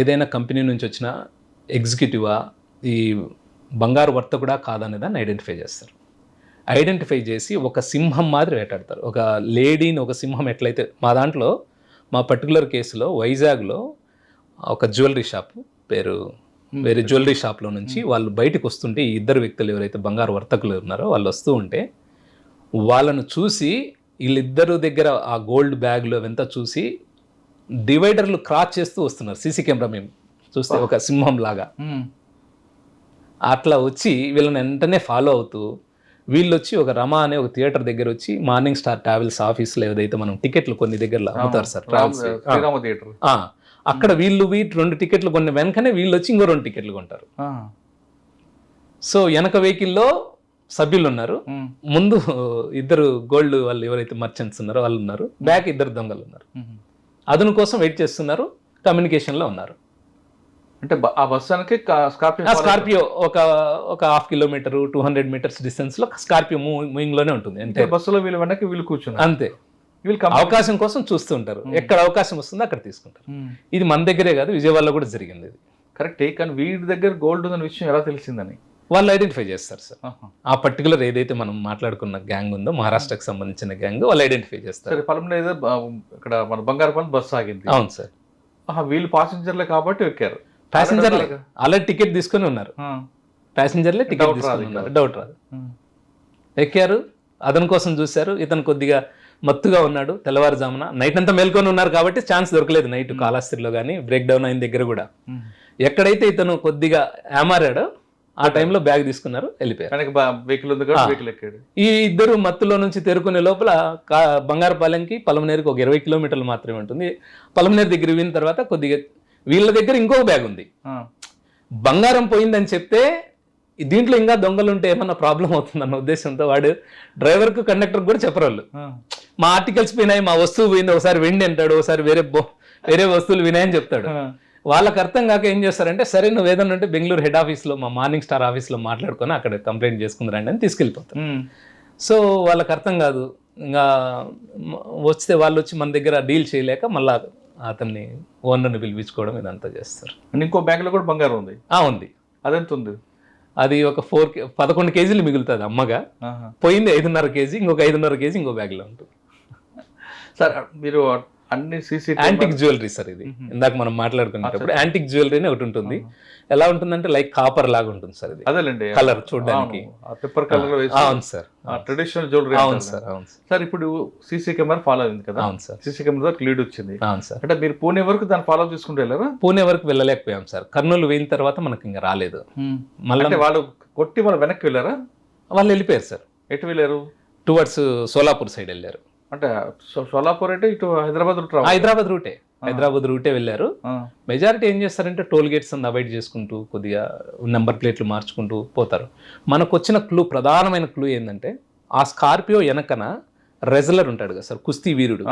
ఏదైనా కంపెనీ నుంచి వచ్చిన ఎగ్జిక్యూటివా, ఈ బంగారు వర్తకుడా కాదనే దాన్ని ఐడెంటిఫై చేస్తారు. ఐడెంటిఫై చేసి ఒక సింహం మాదిరి వేటాడతారు. ఒక లేడీని ఒక సింహం ఎట్లయితే, మా దాంట్లో మా పర్టికులర్ కేసులో వైజాగ్లో ఒక జ్యువెలరీ షాపు పేరు, వేరే జ్యువెలరీ షాప్లో నుంచి వాళ్ళు బయటకు వస్తుంటే ఈ ఇద్దరు వ్యక్తులు ఎవరైతే బంగారు వర్తకులు ఉన్నారో వాళ్ళు వస్తూ ఉంటే వాళ్ళను చూసి వీళ్ళిద్దరు దగ్గర ఆ గోల్డ్ బ్యాగ్లు అవంతా చూసి డివైడర్లు క్రాస్ చేస్తూ వస్తున్నారు. సీసీ కెమెరా మేము చూస్తే ఒక సింహం లాగా అట్లా వచ్చి వీళ్ళని వెంటనే ఫాలో అవుతూ వీళ్ళు వచ్చి ఒక రమా అనే ఒక థియేటర్ దగ్గర వచ్చి మార్నింగ్ స్టార్ ట్రావెల్స్ ఆఫీస్లో ఏదైతే మనం టికెట్లు కొన్ని దగ్గరలో అమ్ముతారు సార్, ట్రావెల్స్ థియేటర్, అక్కడ వీళ్ళు 2 టికెట్లు కొన్న వెనకనే వీళ్ళు వచ్చి ఇంకో 2 టికెట్లు కొంటారు. సో వెనక వెహికల్లో సభ్యులు ఉన్నారు, ముందు ఇద్దరు గోల్డ్ వాళ్ళు ఎవరైతే మర్చెంట్స్ ఉన్నారో వాళ్ళు ఉన్నారు, బ్యాక్ ఇద్దరు దొంగలు ఉన్నారు. అదును కోసం వెయిట్ చేస్తున్నారు, కమ్యూనికేషన్లో ఉన్నారు. అంటే ఆ బస్సు స్కార్పియో ఒక 1/2 కిలోమీటర్ 200 మీటర్స్ డిస్టెన్స్ లో స్కార్పియో మూవింగ్ లోనే ఉంటుంది. అంటే బస్సులో వీళ్ళు వెనక్కి వీళ్ళు కూర్చున్నారు అంతే. అవకాశం కోసం చూస్తూ ఉంటారు, ఎక్కడ అవకాశం వస్తుందో అక్కడ తీసుకుంటారు. ఇది మన దగ్గరే కాదు, విజయవాడలో కూడా జరిగింది ఇది. కరెక్టే. కానీ వీడి దగ్గర గోల్డ్ ఉందన్న విషయం ఎలా తెలిసిందని వాళ్ళు ఐడెంటిఫై చేస్తారు సార్. ఆ పర్టికులర్ ఏదైతే మనం మాట్లాడుకున్న గ్యాంగ్ ఉందో మహారాష్ట్రకు సంబంధించిన గ్యాంగ్, వాళ్ళు ఐడెంటిఫై చేస్తారు. పొలంలో ఏదో ఇక్కడ మన బంగారపాలెం బస్సు ఆగింది. అవును సార్. వీళ్ళు పాసింజర్లే కాబట్టి ఎక్కారు. ప్యాసింజర్లే ఆల్రెడీ టికెట్ తీసుకొని ఉన్నారు, ప్యాసింజర్లే టికెట్ తీసుకొని ఉన్నారు, డౌట్ రాదు. ఎక్కారు, అతని కోసం చూశారు. ఇతను కొద్దిగా మత్తుగా ఉన్నాడు, తెల్లవారుజామున నైట్ అంతా మేల్కొని ఉన్నారు కాబట్టి ఛాన్స్ దొరకలేదు. నైట్ కాళహస్తిలో కానీ బ్రేక్ డౌన్ అయిన దగ్గర కూడా ఎక్కడైతే ఇతను కొద్దిగా ఏమారాడో ఆ టైంలో బ్యాగ్ తీసుకున్నారు, వెళ్ళిపోయారు. ఈ ఇద్దరు మత్తులో నుంచి తేరుకునే లోపల బంగారపాలెంకి పలమనేరుకి ఒక 20 కిలోమీటర్లు మాత్రమే ఉంటుంది. పలమనేరు దగ్గర విన్న తర్వాత కొద్దిగా వీళ్ళ దగ్గర ఇంకొక బ్యాగ్ ఉంది. బంగారం పోయిందని చెప్తే దీంట్లో ఇంకా దొంగలు ఉంటే ఏమన్నా ప్రాబ్లం అవుతుందన్న ఉద్దేశంతో వాడు డ్రైవర్కు కండక్టర్కి కూడా చెప్పరు వాళ్ళు. మా ఆర్టికల్స్ పోయినాయి, మా వస్తువు పోయింది, ఒకసారి వెండి అంటాడు, ఒకసారి వేరే వస్తువులు వినాయని చెప్తాడు. వాళ్ళకి అర్థం కాక ఏం చేస్తారంటే, సరే నువ్వు ఏదన్నా ఉంటే బెంగళూరు హెడ్ ఆఫీస్లో మా మార్నింగ్ స్టార్ ఆఫీస్లో మాట్లాడుకొని అక్కడ కంప్లైంట్ చేసుకుందరండి అని తీసుకెళ్ళిపోతారు. సో వాళ్ళకి అర్థం కాదు. ఇంకా వస్తే వాళ్ళు వచ్చి మన దగ్గర డీల్ చేయలేక మళ్ళీ అతన్ని ఓనర్ని పిలిపించుకోవడం ఇదంతా చేస్తారు. ఇంకో బ్యాగ్లో కూడా బంగారం ఉంది. ఉంది. అదెంత ఉంది? అది ఒక 11 కేజీలు మిగులుతుంది అమ్మగా. పోయింది 5.5 కేజీ, ఇంకొక 5.5 కేజీ ఇంకో బ్యాగ్లో ఉంటుంది. సార్ మీరు అన్ని యాంటిక్ జ్యువెలరీ సార్ ఇది. ఇందాక మనం మాట్లాడుకునేటప్పుడు యాంటిక్ జ్యువెలరీ అని ఒకటి ఉంటుంది. ఎలా ఉంటుందంటే లైక్ కాపర్ లాగా ఉంటుంది సార్ ఇది. అదేలేండి, కలర్ చూడడానికి పేపర్ కలర్. అవును సార్, ట్రెడిషనల్ జ్యువెలరీ. అవును సార్. అవును సార్. ఇప్పుడు సీసీ కెమెరా ఫాలో అయింది కదా? అవును సార్. సీసీ కెమెరా లీడ్ వచ్చింది. అవును సార్. అంటే మీరు పూణే వరకు దాన్ని ఫాలో చేసుకుంటూ వెళ్ళారా? పూణే వరకు వెళ్ళలేకపోయాం సార్. కర్నూలు వెళ్ళిన తర్వాత మనకి ఇంకా రాలేదు. మళ్ళీ వాళ్ళు కొట్టి వాళ్ళు వెనక్కి వెళ్ళారా? వాళ్ళు వెళ్ళిపోయారు సార్. ఎటు వెళ్ళారు? టువర్డ్స్ సోలాపూర్ సైడ్ వెళ్ళారు. అంటే సోలాపూర్ అంటే ఇటు హైదరాబాద్ రూటే వెళ్ళారు. మెజారిటీ ఏం చేస్తారంటే టోల్ గేట్స్ అని అవాయిడ్ చేసుకుంటూ కొద్దిగా నెంబర్ ప్లేట్లు మార్చుకుంటూ పోతారు. మనకు వచ్చిన ప్రధానమైన క్లూ ఏంటంటే, ఆ స్కార్పియో వెనకన రెజ్లర్ ఉంటాడు కదా సార్, కుస్తీ వీరుడు.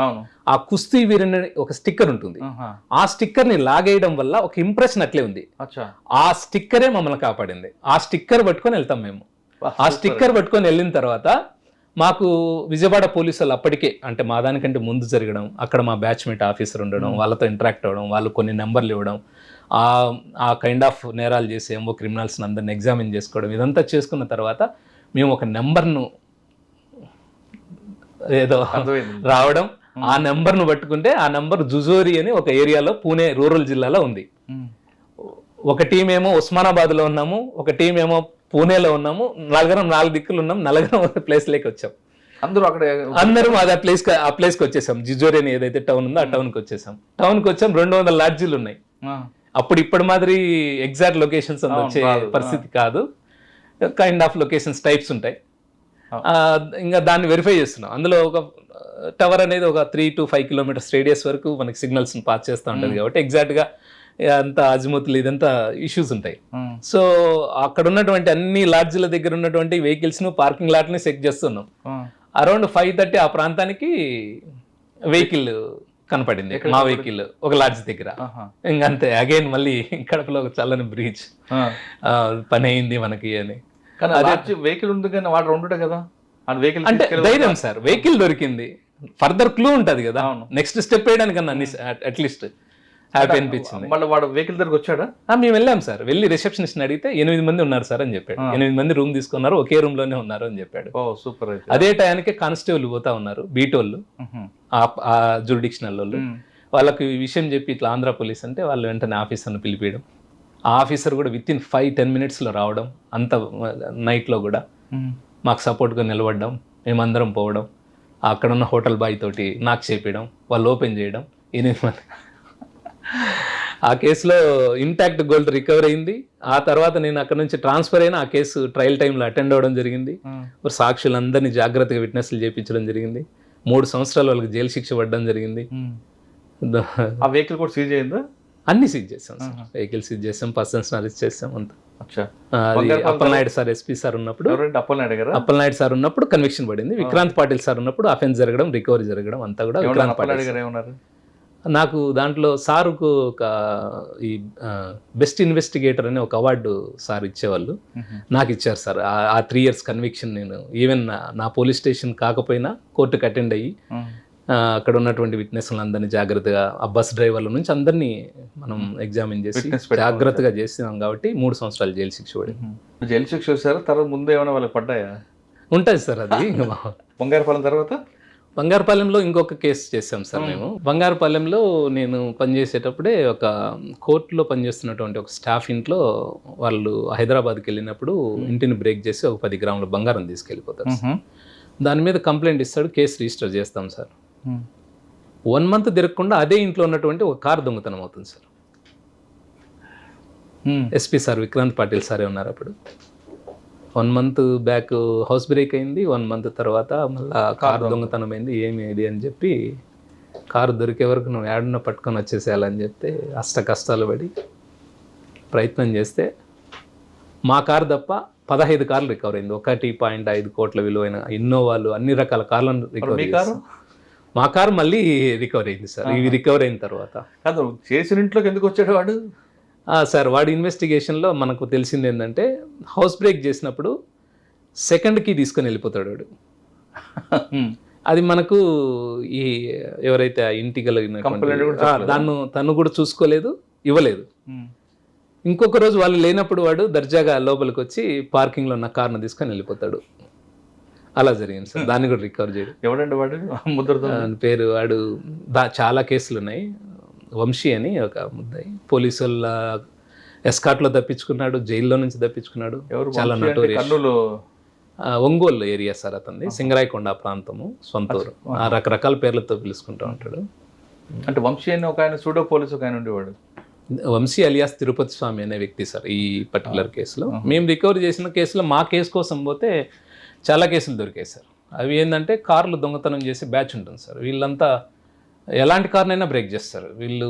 ఆ కుస్తీ వీరుని ఒక స్టిక్కర్ ఉంటుంది. ఆ స్టిక్కర్ ని లాగేయడం వల్ల ఒక ఇంప్రెషన్ అట్లే ఉంది. ఆ స్టిక్కరే మమ్మల్ని కాపాడింది. ఆ స్టిక్కర్ పట్టుకొని వెళ్తాం మేము. ఆ స్టిక్కర్ పట్టుకొని వెళ్ళిన తర్వాత మాకు విజయవాడ పోలీసు వాళ్ళు అప్పటికే, అంటే మా దానికంటే ముందు జరగడం, అక్కడ మా బ్యాచ్మేట్ ఆఫీసర్ ఉండడం, వాళ్ళతో ఇంటరాక్ట్ అవ్వడం, వాళ్ళు కొన్ని నెంబర్లు ఇవ్వడం, ఆ కైండ్ ఆఫ్ నేరాలు చేసేమో క్రిమినల్స్ని అందరిని ఎగ్జామిన్ చేసుకోవడం, ఇదంతా చేసుకున్న తర్వాత మేము ఒక నెంబర్ను ఏదో అర్థమైంది. రావడం, ఆ నెంబర్ను పట్టుకుంటే ఆ నెంబర్ జుజోరి అని ఒక ఏరియాలో పూణే రూరల్ జిల్లాలో ఉంది. ఒక టీం ఏమో ఉస్మానాబాద్లో ఉన్నాము, ఒక టీం ఏమో పూణేలో ఉన్నాము, నలుగురం 4 దిక్కులు ఉన్నాం, నలుగురం ప్లేస్లోకి వచ్చాం. అందరూ అక్కడ అందరం అది ఆ ప్లేస్కి వచ్చేసాం. జిజోరి అని ఏదైతే టౌన్ ఉందో ఆ టౌన్కి వచ్చేసాం. టౌన్కి వచ్చాం, 200 లాడ్జీలు ఉన్నాయి. అప్పుడు ఇప్పటి మాదిరి ఎగ్జాక్ట్ లొకేషన్స్ వచ్చే పరిస్థితి కాదు, కైండ్ ఆఫ్ లొకేషన్స్ టైప్స్ ఉంటాయి. ఇంకా దాన్ని వెరిఫై చేస్తున్నాం. అందులో ఒక టవర్ అనేది ఒక 3 to 5 kilometers రేడియస్ వరకు మనకి సిగ్నల్స్ పాస్ చేస్తూ ఉంటుంది కాబట్టి ఎగ్జాక్ట్గా అంత అజిముతులు ఇదంతా ఇష్యూస్ ఉంటాయి. సో అక్కడ ఉన్నటువంటి అన్ని లాడ్జ్ల దగ్గర ఉన్నటువంటి వెహికల్స్ను పార్కింగ్ లాట్ని చెక్ చేస్తున్నాం. అరౌండ్ 5:30 ఆ ప్రాంతానికి వెహికల్ కనపడింది, మా వెహికల్ ఒక లాడ్జ్ దగ్గర. ఇంకంతే, అగైన్ మళ్ళీ కడపలో ఒక చల్లని బ్రీచ్, పని అయింది మనకి అని. కానీ వెహికల్ ఉంది కానీ వాడు ఉండుట కదా వెహికల్ అంటే ధైర్యం సార్, వెహికల్ దొరికింది, ఫర్దర్ క్లూ ఉంటుంది కదా, నెక్స్ట్ స్టెప్ వేయడానికన్నా అట్లీస్ట్ హ్యాపీ అనిపించింది. మళ్ళీ వాడు వెహికల్ దగ్గరకు వచ్చాడా? మేము వెళ్ళాం సార్, వెళ్ళి రిసెప్షనిస్ట్ అడిగితే 8 మంది ఉన్నారు సార్ అని చెప్పాడు. 8 మంది రూమ్ తీసుకున్నారు, ఒకే రూమ్ లోనే ఉన్నారు అని చెప్పాడు. సూపర్. అదే టైంకి కానిస్టేబుల్ పోతా ఉన్నారు, బీటోళ్ళు, ఆ జ్యూరిడిక్షనల్ వాళ్ళు. వాళ్ళకి విషయం చెప్పి ఇట్లా ఆంధ్ర పోలీస్ అంటే వాళ్ళు వెంటనే ఆఫీసర్ను పిలిపియడం, ఆ ఆఫీసర్ కూడా విత్ ఇన్ 5-10 minutesలో రావడం, అంత నైట్లో కూడా మాకు సపోర్ట్గా నిలబడడం, మేమందరం పోవడం, అక్కడ ఉన్న హోటల్ బాయ్ తోటి నాకు చేపించడం, వాళ్ళు ఓపెన్ చేయడం. 8 మంది ఆ కేసులో ఇంటాక్ట్ గోల్డ్ రికవర్ అయింది. ఆ తర్వాత నేను అక్కడ నుంచి ట్రాన్స్ఫర్ అయినా ఆ కేసు ట్రయల్ టైంలో అటెండ్ అవ్వడం జరిగింది. సాక్షులందరినీ జాగ్రత్తగా విట్నెస్లు చేయించడం జరిగింది. 3 సంవత్సరాలు వాళ్ళకి జైలు శిక్ష పడడం జరిగింది. ఆ వెహికల్ కూడా సీజ్ అయిందా? అన్ని సీజ్ చేసాం సార్, వెహికల్ సీజ్ చేసాం, పర్సన్స్ అరెస్ట్ చేసాం అంతా. అప్పలనాయుడు సార్ ఎస్పీ సార్ ఉన్నప్పుడు, అప్పలనాయుడు సార్ ఉన్నప్పుడు కన్విక్షన్ పడింది. విక్రాంత్ పాటిల్ సార్ ఉన్నప్పుడు అఫెన్స్ జరగడం, రికవరీ జరగడం అంతా కూడా విక్రాంత్ పాటిల్. నాకు దాంట్లో సారుకు ఒక ఈ బెస్ట్ ఇన్వెస్టిగేటర్ అనే ఒక అవార్డు సార్ ఇచ్చేవాళ్ళు, నాకు ఇచ్చారు సార్. ఆ 3 years కన్విక్షన్ నేను ఈవెన్ నా పోలీస్ స్టేషన్ కాకపోయినా కోర్టుకు అటెండ్ అయ్యి అక్కడ ఉన్నటువంటి విట్నెస్లను అందరినీ జాగ్రత్తగా, ఆ బస్ డ్రైవర్ల నుంచి అందరినీ మనం ఎగ్జామిన్ చేసి జాగ్రత్తగా చేసినాం కాబట్టి 3 సంవత్సరాలు జైలు శిక్ష పడింది. జైలు శిక్ష వచ్చారు తర్వాత ముందు ఏమైనా వాళ్ళకి పడ్డాయా? ఉంటుంది సార్ అది. బంగారుపాలెం తర్వాత బంగారుపాలెంలో ఇంకొక కేసు చేసాం సార్ మేము. బంగారుపాలెంలో నేను పనిచేసేటప్పుడే ఒక కోర్టులో పనిచేస్తున్నటువంటి ఒక స్టాఫ్ ఇంట్లో వాళ్ళు హైదరాబాద్కి వెళ్ళినప్పుడు ఇంటిని బ్రేక్ చేసి ఒక 10 grams బంగారం తీసుకెళ్ళిపోతారు. దాని మీద కంప్లైంట్ ఇస్తాడు, కేసు రిజిస్టర్ చేస్తాం సార్. 1 month తిరగకుండా అదే ఇంట్లో ఉన్నటువంటి ఒక కారు దొంగతనం అవుతుంది sir. SP sir Vikrant Patil సారే ఉన్నారు అప్పుడు. 1 month బ్యాక్ హౌస్ బ్రేక్ అయింది, 1 month తర్వాత మళ్ళీ కారు దొంగతనం అయింది. ఏమి ఇది అని చెప్పి కారు దొరికే వరకు నువ్వు ఏడన్నా పట్టుకొని వచ్చేసేయాలని చెప్తే అష్ట కష్టాలు పడి ప్రయత్నం చేస్తే మా కారు తప్ప 15 కార్లు రికవర్ అయింది. 1.5 కోట్ల విలువైన ఇన్నోవాలు, అన్ని రకాల కార్లను రికవర్ చేశారు. మా కారు మళ్ళీ రికవర్ అయింది సార్. ఇవి రికవర్ అయిన తర్వాత కాదు చేసిన ఇంట్లోకి ఎందుకు వచ్చాడు వాడు? సార్ వాడి ఇన్వెస్టిగేషన్లో మనకు తెలిసింది ఏంటంటే హౌస్ బ్రేక్ చేసినప్పుడు 2nd key తీసుకొని వెళ్ళిపోతాడు వాడు. అది మనకు ఈ ఎవరైతే ఆ ఇంటికి దాన్ని తను కూడా చూసుకోలేదు, ఇవ్వలేదు. ఇంకొక రోజు వాళ్ళు లేనప్పుడు వాడు దర్జాగా లోపలికి వచ్చి పార్కింగ్లో ఉన్న కార్ను తీసుకొని వెళ్ళిపోతాడు. అలా జరిగింది సార్. దాన్ని కూడా రికవర్ చేయడం. ఎవడండి వాడు? ముద్రతో పేరు వాడు చాలా కేసులు ఉన్నాయి. వంశీ అని ఒక ముద్దాయి, పోలీసు వాళ్ళ ఎస్కాట్లో తప్పించుకున్నాడు, జైల్లో నుంచి తప్పించుకున్నాడు. చాలా నటోరియస్. ఒంగోలు ఏరియా సార్ అతనిది, సింగరాయకొండ ప్రాంతము, సొంతూరు. రకరకాల పేర్లతో పిలుచుకుంటూ ఉంటాడు. అంటే వంశీ అని ఒక ఆయన సూడో పోలీసు ఒక ఆయన ఉండేవాడు. వంశీ అలియాస్ తిరుపతి స్వామి అనే వ్యక్తి సార్ ఈ పర్టికులర్ కేసులో. మేము రికవరీ చేసిన కేసులో మా కేసు కోసం పోతే చాలా కేసులు దొరికాయి సార్. అవి ఏంటంటే కార్లు దొంగతనం చేసే బ్యాచ్ ఉంటుంది సార్. వీళ్ళంతా ఎలాంటి కార్నైనా బ్రేక్ చేస్తారు. వీళ్ళు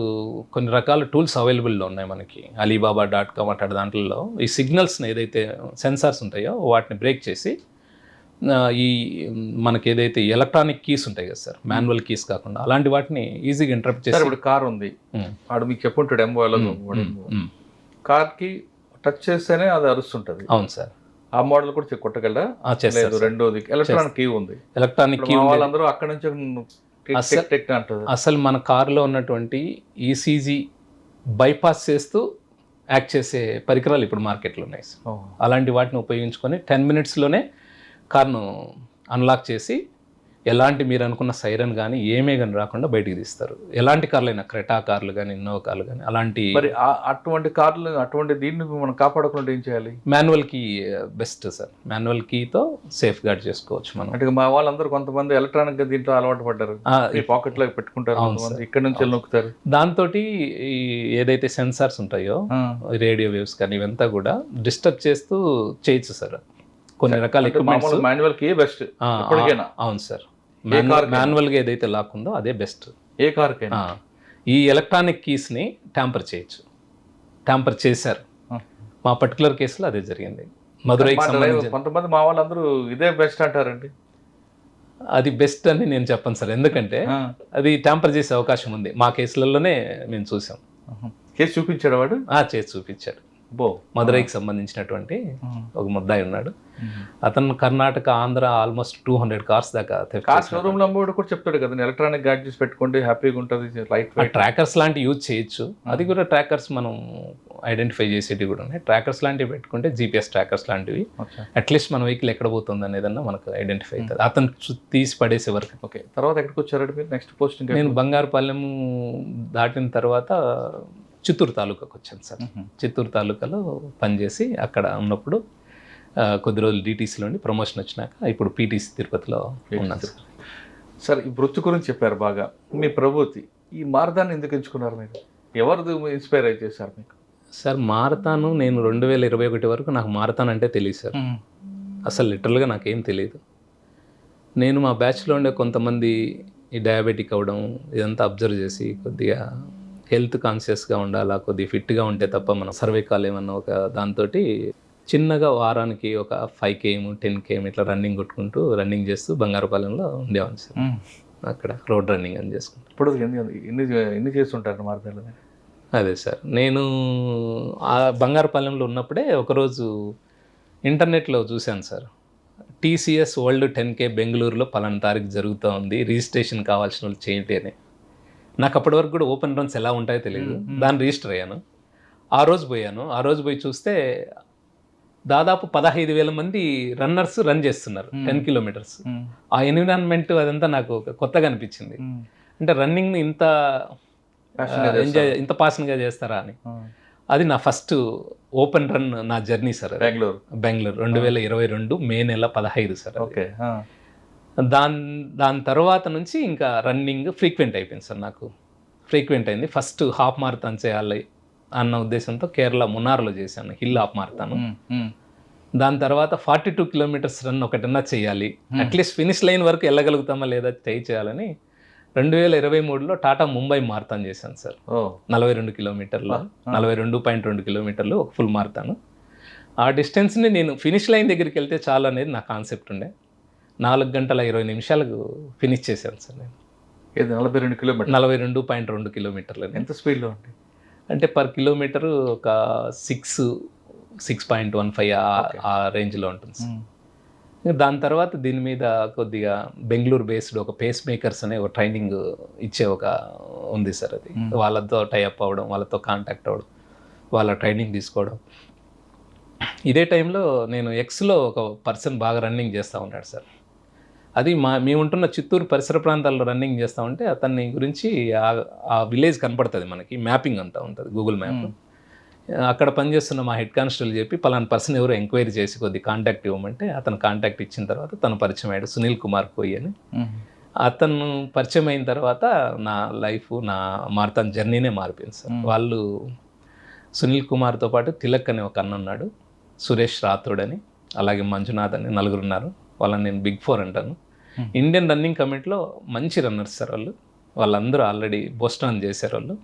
కొన్ని రకాల టూల్స్ అవైలబుల్లో ఉన్నాయి మనకి, alibaba.com అట్లాంటి దాంట్లో ఈ సిగ్నల్స్ని ఏదైతే సెన్సార్స్ ఉంటాయో వాటిని బ్రేక్ చేసి ఈ మనకి ఏదైతే ఎలక్ట్రానిక్ కీస్ ఉంటాయి కదా సార్, మాన్యువల్ కీస్ కాకుండా అలాంటి వాటిని ఈజీగా ఇంటరప్ట్ చేసి. ఇప్పుడు కార్ ఉంది, వాడు మీకు చెప్పుంటాడు ఎంబోలో కార్కి టచ్ చేస్తేనే అది అరుస్తుంటుంది. అవును సార్. ఆ మోడల్ కూడా కొట్టగలరా? చేస్తారు. రెండోది ఎలక్ట్రానిక్ కీ ఉంది. ఎలక్ట్రానిక్ కీ వాళ్ళందరూ అక్కడ నుంచి అసలు మన కారులో ఉన్నటువంటి ఈసీజీ బైపాస్ చేస్తూ యాక్ట్ చేసే పరికరాలు ఇప్పుడు మార్కెట్లో ఉన్నాయి సార్. అలాంటి వాటిని ఉపయోగించుకొని 10 minutesలోనే కార్ను అన్లాక్ చేసి ఎలాంటి మీరు అనుకున్న సైరన్ కానీ ఏమే కానీ రాకుండా బయటికి తీస్తారు. ఎలాంటి కార్లు అయినా క్రెటా కార్లు కానీ ఇన్నోవా కార్లు కానీ అలాంటి మరి అటువంటి కార్లు అటువంటి దీన్ని మనం కాపాడకుండా ఏం చేయాలి? Manual key best sir. Manual కీతో సేఫ్ గార్డ్ చేసుకోవచ్చు మనం. అంటే మా వాళ్ళందరూ కొంతమంది ఎలక్ట్రానిక్ గా దీంట్లో అలవాటు పడ్డారు, ఈ పాకెట్ లో పెట్టుకుంటారు, కొంతమంది ఇక్కడ నుంచి నొక్కుతారు. దాంతో ఏదైతే సెన్సార్స్ ఉంటాయో రేడియో వేవ్స్ కానీ ఇవంతా కూడా డిస్టర్బ్ చేస్తూ చేయొచ్చు సార్. కొన్ని రకాల ఎక్విప్మెంట్స్ మాన్యువల్ కీ బెస్ట్ ఎప్పటికైనా. అవును సార్, మాన్యువల్ గా ఏదైతే లాక్కుందో అదే బెస్ట్ ఏ కార్కైనా. ఈ ఎలక్ట్రానిక్ కీస్ ని ట్యాంపర్ చేయొచ్చు, ట్యాంపర్ చేశారు. మా పర్టికులర్ కేసులో అదే జరిగింది. మధురైకి సంబంధించి కొంతమంది మా వాళ్ళందరూ ఇదే బెస్ట్ అంటారండి. అది బెస్ట్ అని నేను చెప్పను సార్, ఎందుకంటే అది ట్యాంపర్ చేసే అవకాశం ఉంది. మా కేసులలోనే మేము చూసాం. కేసు చూపించాడు వాడు, చేసి చూపించాడు. మధురైకి సంబంధించినటువంటి ఒక ముద్దాయి ఉన్నాడు. అతను కర్ణాటక, ఆంధ్ర ఆల్మోస్ట్ 200 కార్స్ దాకా షోరూమ్ లో కూడా చెప్తాడు కదా, ఎలక్ట్రానిక్ గ్యాడ్జెట్స్ పెట్టుకోండి హ్యాపీగా ఉంటుంది, లైట్ ట్రాకర్స్ లాంటివి యూజ్ చేయొచ్చు. అది కూడా ట్రాకర్స్ మనం ఐడెంటిఫై చేసేటివి కూడా ఉన్నాయి. ట్రాకర్స్ లాంటివి పెట్టుకుంటే జీపీఎస్ ట్రాకర్స్ లాంటివి అట్లీస్ట్ మన వెహికల్ ఎక్కడ పోతుంది అనేదన్నా మనకు ఐడెంటిఫై అవుతుంది. అతను తీసి పడేసే వరకు. ఓకే, తర్వాత ఎక్కడికి వచ్చారంటే మీరు నెక్స్ట్ పోస్టింగ్? నేను బంగారుపాలెం దాటిన తర్వాత చిత్తూరు తాలూకాకు వచ్చాను సార్. చిత్తూరు తాలూకాలో పనిచేసి అక్కడ ఉన్నప్పుడు కొద్ది రోజులు డీటీసీలో ఉండి ప్రమోషన్ వచ్చినాక ఇప్పుడు పీటీసీ తిరుపతిలో ఉన్నాను సార్. సార్, ఈ వృత్తి గురించి చెప్పారు బాగా. మీ ప్రభుత్వ ఈ మారథాన్ ఎందుకు ఎంచుకున్నారు మీరు? ఎవరు ఇన్స్పైర్ అయి చేశారు మీకు? సార్, మారథాను నేను 2021 వరకు నాకు మారథాన్ అంటే తెలియదు సార్. అసలు లిటరల్గా నాకేం తెలియదు. నేను మా బ్యాచ్లో ఉండే కొంతమంది ఈ డయాబెటిక్ అవ్వడం ఇదంతా అబ్జర్వ్ చేసి కొద్దిగా హెల్త్ కాన్షియస్గా ఉండాలా, కొద్దిగా ఫిట్గా ఉంటే తప్ప మనం సర్వే కాలేమన్న ఒక దాంతో చిన్నగా వారానికి ఒక 5 km 10 km ఇట్లా రన్నింగ్ కొట్టుకుంటూ రన్నింగ్ చేస్తూ బంగారుపాలెంలో ఉండేవాడిని సార్. అక్కడ రోడ్ రన్నింగ్ అని చేసుకుంటాను. ఇప్పుడు ఎన్ని చేస్తుంటారు మారథాన్లో? అదే సార్, నేను ఆ బంగారుపాలెంలో ఉన్నప్పుడే ఒకరోజు ఇంటర్నెట్లో చూశాను సార్, టీసీఎస్ వరల్డ్ 10K బెంగళూరులో పలానా తారీఖు జరుగుతూ ఉంది, రిజిస్ట్రేషన్ కావాల్సిన వాళ్ళు చేయండి అని. నాకు అప్పటి వరకు కూడా ఓపెన్ రన్స్ ఎలా ఉంటాయో తెలియదు. దాన్ని రిజిస్టర్ అయ్యాను. ఆ రోజు పోయి చూస్తే దాదాపు 15,000 మంది రన్నర్స్ రన్ చేస్తున్నారు 10 kilometers. ఆ ఎన్విరాన్మెంట్ అదంతా నాకు కొత్తగా అనిపించింది. అంటే రన్నింగ్ని ఇంత ఎంజాయ్, ఇంత పాషన్గా చేస్తారా అని. అది నా ఫస్ట్ ఓపెన్ రన్ నా జర్నీ సార్. బెంగళూరు 2022 మే నెల 15 సార్. ఓకే, దాని తర్వాత నుంచి ఇంకా రన్నింగ్ ఫ్రీక్వెంట్ అయిపోయింది సార్. నాకు ఫ్రీక్వెంట్ అయింది. ఫస్ట్ హాఫ్ మారథాన్ చేయాలి అన్న ఉద్దేశంతో కేరళ మున్నార్లో చేశాను, హిల్ హాఫ్ మారథాన్. దాని తర్వాత 42 kilometers రన్ ఒకటన్నా చేయాలి, అట్లీస్ట్ ఫినిష్ లైన్ వరకు వెళ్ళగలుగుతామా లేదా ట్రై చేయాలని 2023లో టాటా ముంబై మారథాన్ చేశాను సార్. 42 kilometers, 42.2 kilometers ఒక ఫుల్ మారథాన్. ఆ డిస్టెన్స్ని నేను ఫినిష్ లైన్ దగ్గరికి వెళ్తే చాలు అనేది నా కాన్సెప్ట్ ఉండే. 4 గంటల 20 నిమిషాలకు ఫినిష్ చేశాను సార్ నేను. 42 kilometers, 42.2 kilometers. ఎంత స్పీడ్లో ఉంది అంటే పర్ కిలోమీటర్ ఒక 6.15 ఆ రేంజ్లో ఉంటుంది సార్. దాని తర్వాత దీని మీద కొద్దిగా బెంగళూరు బేస్డ్ ఒక పేస్ మేకర్స్ అనే ఒక ట్రైనింగ్ ఇచ్చే ఒక ఉంది సార్. అది వాళ్ళతో టైఅప్ అవ్వడం, వాళ్ళతో కాంటాక్ట్ అవ్వడం, వాళ్ళ ట్రైనింగ్ తీసుకోవడం. ఇదే టైంలో నేను ఎక్స్లో ఒక పర్సన్ బాగా రన్నింగ్ చేస్తూ ఉన్నాడు సార్. అది మేము ఉంటున్న చిత్తూరు పరిసర ప్రాంతాల్లో రన్నింగ్ చేస్తూ ఉంటే అతన్ని గురించి ఆ విలేజ్ కనపడుతుంది మనకి, మ్యాపింగ్ అంతా ఉంటుంది గూగుల్ మ్యాప్. అక్కడ పనిచేస్తున్న మా హెడ్ కానిస్టేబుల్ చెప్పి పలానా పర్సన్ ఎవరు ఎంక్వైరీ చేసి కొద్ది కాంటాక్ట్ ఇవ్వమంటే అతను కాంటాక్ట్ ఇచ్చిన తర్వాత తను పరిచయం అయ్యాడు, సునీల్ కుమార్ కోయి అని. అతను పరిచయం అయిన తర్వాత నా లైఫ్, నా మారథాన్ జర్నీనే మారిపోయింది సార్. వాళ్ళు సునీల్ కుమార్తో పాటు తిలక్ అనే ఒక అన్న ఉన్నాడు, సురేష్ రాథోడ్ అని, అలాగే మంజునాథ్ అని, 4 ఉన్నారు. వాళ్ళని నేను బిగ్ 4 అంటాను. ఇండియన్ రన్నింగ్ కమిటీలో మంచి రన్నర్స్ సార్ వాళ్ళు. వాళ్ళందరూ ఆల్రెడీ బోస్టన్ చేశారు.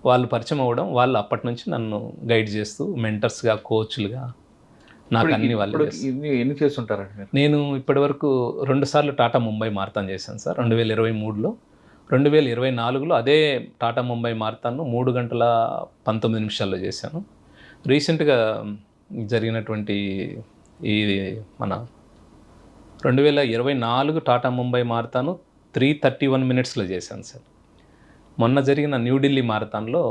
వాళ్ళు పరిచయం అవ్వడం, వాళ్ళు అప్పటి నుంచి నన్ను గైడ్ చేస్తూ మెంటర్స్గా, కోచ్లుగా నాకు అన్ని వాళ్ళు. ఎన్ని చేస్తుంటారండి? నేను ఇప్పటివరకు 2 సార్లు టాటా ముంబై మారథాన్ చేశాను సార్. 2023లో, 2024లో అదే టాటా ముంబై మారథాన్ను 3 గంటల 19 నిమిషాల్లో చేశాను. రీసెంట్గా జరిగినటువంటి ఈ మన 2024 టాటా ముంబై మారథాను 3:31 minutesలో చేశాను సార్. మొన్న జరిగిన న్యూఢిల్లీ మారథాన్లో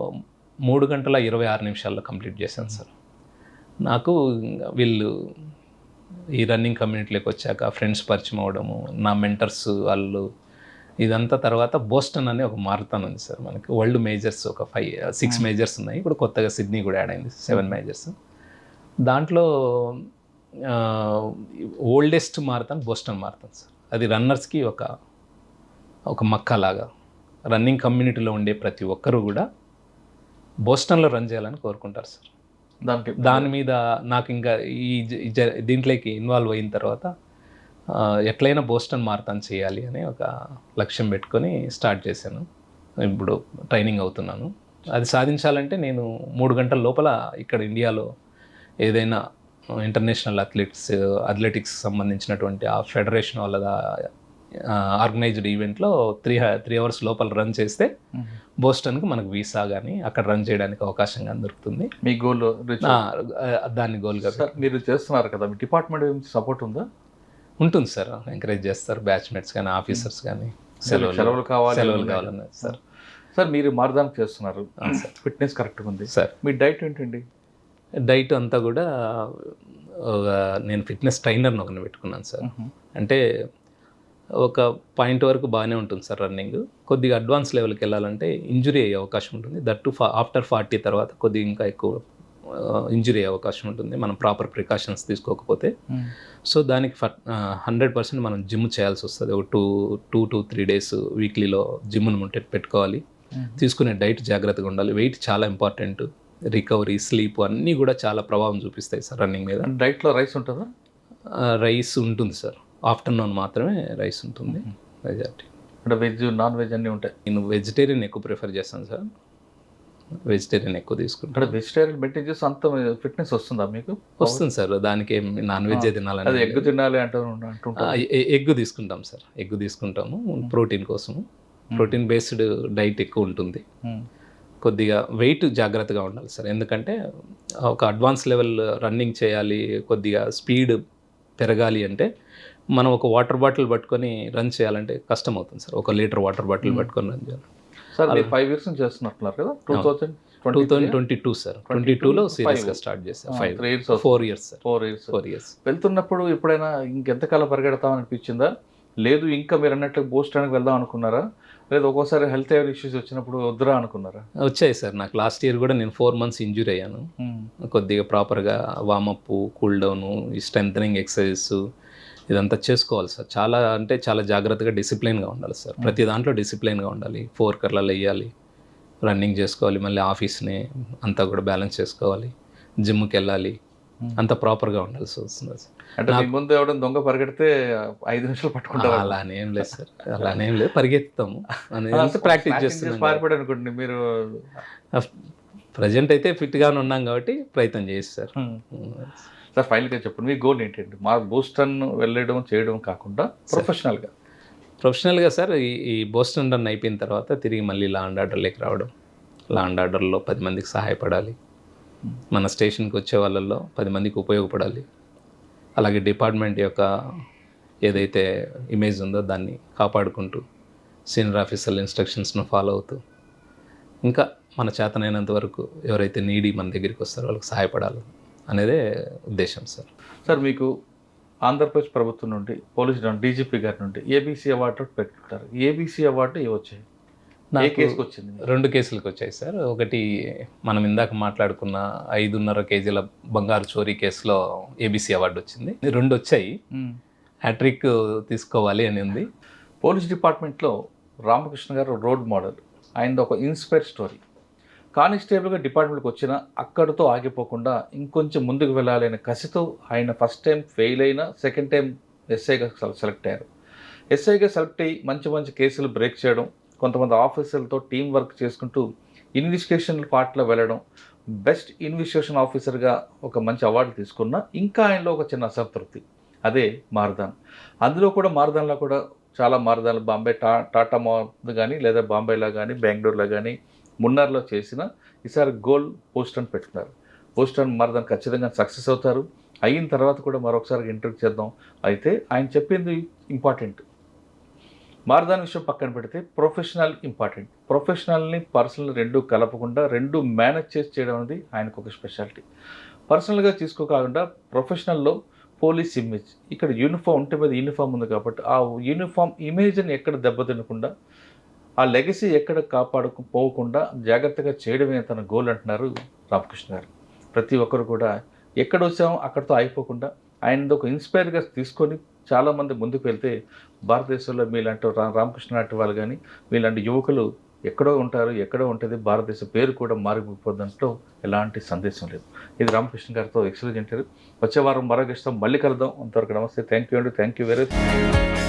3 గంటల 26 నిమిషాల్లో కంప్లీట్ చేశాను సార్. నాకు వీళ్ళు ఈ రన్నింగ్ కమ్యూనిటీలోకి వచ్చాక ఫ్రెండ్స్ పరిచయం అవ్వడము, నా మెంటర్స్ వాళ్ళు, ఇదంతా తర్వాత బోస్టన్ అనే ఒక మారథాన్ ఉంది సార్ మనకి. వరల్డ్ మేజర్స్ ఒక 6 మేజర్స్ ఉన్నాయి. ఇప్పుడు కొత్తగా సిడ్నీ కూడా యాడ్ అయింది, 7 మేజర్స్. దాంట్లో oldest marathon Boston marathon sir. అది రన్నర్స్కి ఒక మక్కలాగా. రన్నింగ్ కమ్యూనిటీలో ఉండే ప్రతి ఒక్కరూ కూడా బోస్టన్లో రన్ చేయాలని కోరుకుంటారు సార్. దాని మీద నాకు ఇంకా దీంట్లోకి ఇన్వాల్వ్ అయిన తర్వాత ఎట్లయినా బోస్టన్ మారథాన్ చేయాలి అని ఒక లక్ష్యం పెట్టుకొని స్టార్ట్ చేశాను. ఇప్పుడు ట్రైనింగ్ అవుతున్నాను. అది సాధించాలంటే నేను 3 గంటల లోపల ఇక్కడ ఇండియాలో ఏదైనా ఇంటర్నేషనల్ అథ్లెటిక్స్ సంబంధించినటువంటి ఆ ఫెడరేషన్ వాళ్ళ ఆర్గనైజ్డ్ ఈవెంట్లో 3 అవర్స్ లోపల రన్ చేస్తే బోస్టన్కి మనకు వీసా కానీ అక్కడ రన్ చేయడానికి అవకాశం కానీ దొరుకుతుంది. మీ గోల్ దాన్ని గోల్గా మీరు చేస్తున్నారు కదా, మీ డిపార్ట్మెంట్ సపోర్ట్ ఉందా? ఉంటుంది సార్, ఎంకరేజ్ చేస్తారు బ్యాచ్మేట్స్ కానీ ఆఫీసర్స్ కానీ. సెలవులు కావాలన్నారు సార్. సార్ మీరు మారథాన్ చేస్తున్నారు, ఫిట్నెస్ కరెక్ట్గా ఉంది సార్. మీ డైట్ ఏంటండి? డైట్ అంతా కూడా నేను ఫిట్నెస్ ట్రైనర్ని ఒకరిని పెట్టుకున్నాను సార్. అంటే ఒక పాయింట్ వరకు బాగానే ఉంటుంది సార్ రన్నింగ్. కొద్దిగా అడ్వాన్స్ లెవెల్కి వెళ్ళాలంటే ఇంజురీ అయ్యే అవకాశం ఉంటుంది. దట్ ఆఫ్టర్ 40 తర్వాత కొద్దిగా ఇంకా ఎక్కువ ఇంజురీ అయ్యే అవకాశం ఉంటుంది మనం ప్రాపర్ ప్రికాషన్స్ తీసుకోకపోతే. సో దానికి 100% మనం జిమ్ చేయాల్సి వస్తుంది. ఒక 2 to 3 days వీక్లీలో జిమ్ను పెట్టుకోవాలి. తీసుకునే డైట్ జాగ్రత్తగా ఉండాలి. వెయిట్ చాలా ఇంపార్టెంట్. రికవరీ, స్లీప్ అన్నీ కూడా చాలా ప్రభావం చూపిస్తాయి సార్ రన్నింగ్ మీద. డైట్లో రైస్ ఉంటుందా? రైస్ ఉంటుంది సార్, ఆఫ్టర్నూన్ మాత్రమే రైస్ ఉంటుంది మెజారిటీ. అంటే వెజ్, నాన్ వెజ్ అన్నీ ఉంటాయి. నేను వెజిటేరియన్ ఎక్కువ ప్రిఫర్ చేస్తాను సార్. వెజిటేరియన్ ఎక్కువ తీసుకుంటాను. అంటే వెజిటేరియన్ మెయింటైన్ చేసి అంత ఫిట్నెస్ వస్తుందా మీకు? వస్తుంది సార్. దానికి నాన్ వెజ్ తినాలని, అది ఎగ్ తినాలి ఎగ్ తీసుకుంటాం సార్. ఎగ్ తీసుకుంటాము ప్రోటీన్ కోసము. ప్రోటీన్ బేస్డ్ డైట్ ఎక్కువ ఉంటుంది. కొద్దిగా వెయిట్ జాగ్రత్తగా ఉండాలి సార్. ఎందుకంటే ఒక అడ్వాన్స్ లెవెల్ రన్నింగ్ చేయాలి, కొద్దిగా స్పీడ్ పెరగాలి అంటే మనం ఒక వాటర్ బాటిల్ పట్టుకొని రన్ చేయాలంటే కష్టం అవుతుంది సార్. 1 లీటర్ వాటర్ బాటిల్ పట్టుకొని రన్ చేయాలి సార్. మీరు 5 years నుంచి చేస్తున్నారు కదా? 2022 సార్. 22లో సీరియస్గా స్టార్ట్ చేశాను. 4 years సార్. 4 years వెళ్తున్నప్పుడు ఎప్పుడైనా ఇంకెంతకాలం పరిగెడతామని అనిపించిందా? లేదు ఇంకా మీరు అన్నట్లు బోస్టన్కి వెళ్దాం అనుకున్నారా? లేదు ఒక్కోసారి హెల్త్ ఇష్యూస్ వచ్చినప్పుడు వద్దురా అనుకున్నారా? వచ్చాయి సార్. నాకు లాస్ట్ ఇయర్ కూడా నేను 4 months ఇంజూరీ అయ్యాను. కొద్దిగా ప్రాపర్గా వామప్, కూల్ డౌను, ఈ స్ట్రెంథనింగ్ ఎక్సర్సైజెస్ ఇదంతా చేసుకోవాలి సార్. చాలా అంటే చాలా జాగ్రత్తగా డిసిప్లైన్గా ఉండాలి సార్. ప్రతి దాంట్లో డిసిప్లైన్గా ఉండాలి. 4 కర్లలో వేయాలి, రన్నింగ్ చేసుకోవాలి, మళ్ళీ ఆఫీస్ని అంతా కూడా బ్యాలెన్స్ చేసుకోవాలి, జిమ్కి వెళ్ళాలి, అంత ప్రాపర్గా ఉండాల్సి వస్తుంది సార్. అంటే మీ ముందు ఎవరైనా దొంగ పరిగెడితే 5 నిమిషాలు పట్టుకుంటారు? అలానేం లేదు సార్, అలానేం లేదు. పరిగెత్తాము ప్రాక్టీస్ చేస్తున్నాం. పారిపడి అనుకోండి మీరు. ప్రజెంట్ అయితే ఫిట్గానే ఉన్నాం కాబట్టి ప్రయత్నం చేసి సార్. సార్ ఫైనల్గా చెప్పండి, మీ గోల్ ఏంటండి? మా బోస్టన్ వెళ్ళడం చేయడం కాకుండా ప్రొఫెషనల్గా సార్ ఈ బోస్టన్ రన్ అయిపోయిన తర్వాత తిరిగి మళ్ళీ లా అండ్ ఆర్డర్లోకి రావడం. లా అండ్ ఆర్డర్లో 10 మందికి సహాయపడాలి. మన స్టేషన్కి వచ్చే వాళ్ళల్లో 10 మందికి ఉపయోగపడాలి. అలాగే డిపార్ట్మెంట్ యొక్క ఏదైతే ఇమేజ్ ఉందో దాన్ని కాపాడుకుంటూ సీనియర్ ఆఫీసర్ల ఇన్స్ట్రక్షన్స్ను ఫాలో అవుతూ ఇంకా మన చేతనైనంత వరకు ఎవరైతే నీడీ మన దగ్గరికి వస్తారో వాళ్ళకి సహాయపడాలి అనేదే ఉద్దేశం సార్. సార్ మీకు ఆంధ్రప్రదేశ్ ప్రభుత్వం నుండి పోలీస్ డీజీపీ గారి నుండి ఏబీసీ అవార్డు పెట్టుకుంటారు. ఏబీసీ అవార్డు వచ్చింది? ఏ కేసుకి వచ్చింది? 2 కేసులకు వచ్చాయి సార్. ఒకటి మనం ఇందాక మాట్లాడుకున్న 5.5 kg బంగారు చోరీ కేసులో ఏబీసీ అవార్డు వచ్చింది. 2 వచ్చాయి. హ్యాట్రిక్ తీసుకోవాలి అని ఉంది. పోలీస్ డిపార్ట్మెంట్లో రామకృష్ణ గారు రోడ్ మోడల్. ఆయనది ఒక ఇన్స్పైర్ స్టోరీ. కానిస్టేబుల్గా డిపార్ట్మెంట్కి వచ్చిన అక్కడితో ఆగిపోకుండా ఇంకొంచెం ముందుకు వెళ్ళాలి అనే కసితో ఆయన ఫస్ట్ టైం ఫెయిల్ అయినా సెకండ్ టైం ఎస్ఐగా సెలెక్ట్ అయ్యారు. ఎస్ఐగా సెలెక్ట్ అయ్యి మంచి కేసులు బ్రేక్ చేయడం, కొంతమంది ఆఫీసర్లతో టీం వర్క్ చేసుకుంటూ ఇన్వెస్టిగేషన్ పార్ట్లో వెళ్ళడం, బెస్ట్ ఇన్వెస్టిగేషన్ ఆఫీసర్గా ఒక మంచి అవార్డు తీసుకున్న ఇంకా ఆయనలో ఒక చిన్న అసంతృప్తి, అదే మారథాన్. అందులో కూడా మారథాన్లో కూడా చాలా మారథాన్లు బాంబే టాటా మారథాన్ కానీ లేదా బాంబేలో కానీ బెంగళూరులో కానీ మున్నార్లో చేసిన ఈసారి గోల్ బోస్టన్ పెట్టుకున్నారు. బోస్టన్ మారథాన్ ఖచ్చితంగా సక్సెస్ అవుతారు. అయిన తర్వాత కూడా మరొకసారి ఇంటర్వ్యూ చేద్దాం. అయితే ఆయన చెప్పింది ఇంపార్టెంట్. మారథాన్ విషయం పక్కన పెడితే ప్రొఫెషనల్ ఇంపార్టెంట్. ప్రొఫెషనల్ని పర్సనల్ రెండు కలపకుండా రెండు మేనేజ్ చేసి చేయడం అనేది ఆయనకు ఒక స్పెషాలిటీ. పర్సనల్గా తీసుకోకుండా ప్రొఫెషనల్లో పోలీస్ ఇమేజ్, ఇక్కడ యూనిఫామ్ ఉంటే మీద యూనిఫామ్ ఉంది కాబట్టి ఆ యూనిఫామ్ ఇమేజ్ని ఎక్కడ దెబ్బతినకుండా, ఆ లెగసీ ఎక్కడ కాపాడుకుపోకుండా జాగ్రత్తగా చేయడమే తన గోల్ అంటున్నారు రామకృష్ణ గారు. ప్రతి ఒక్కరు కూడా ఎక్కడ వచ్చామో అక్కడితో ఆగిపోకుండా ఆయనది ఒక ఇన్స్పైర్గా తీసుకొని చాలామంది ముందుకు వెళ్తే భారతదేశంలో మీలాంటి రామకృష్ణ లాంటి వాళ్ళు కానీ మీలాంటి యువకులు ఎక్కడో ఉంటారు, ఎక్కడో ఉంటుంది, భారతదేశం పేరు కూడా మారిపోతుందంటూ ఎలాంటి సందేశం లేదు. ఇది రామకృష్ణ గారితో ఎక్సలెంట్ ఇంటర్వ్యూ. వచ్చే వారం మరో గెస్ట్తో మళ్ళీ కలుద్దాం. అంతవరకు నమస్తే. థ్యాంక్ యూ అండి. Thank you very much.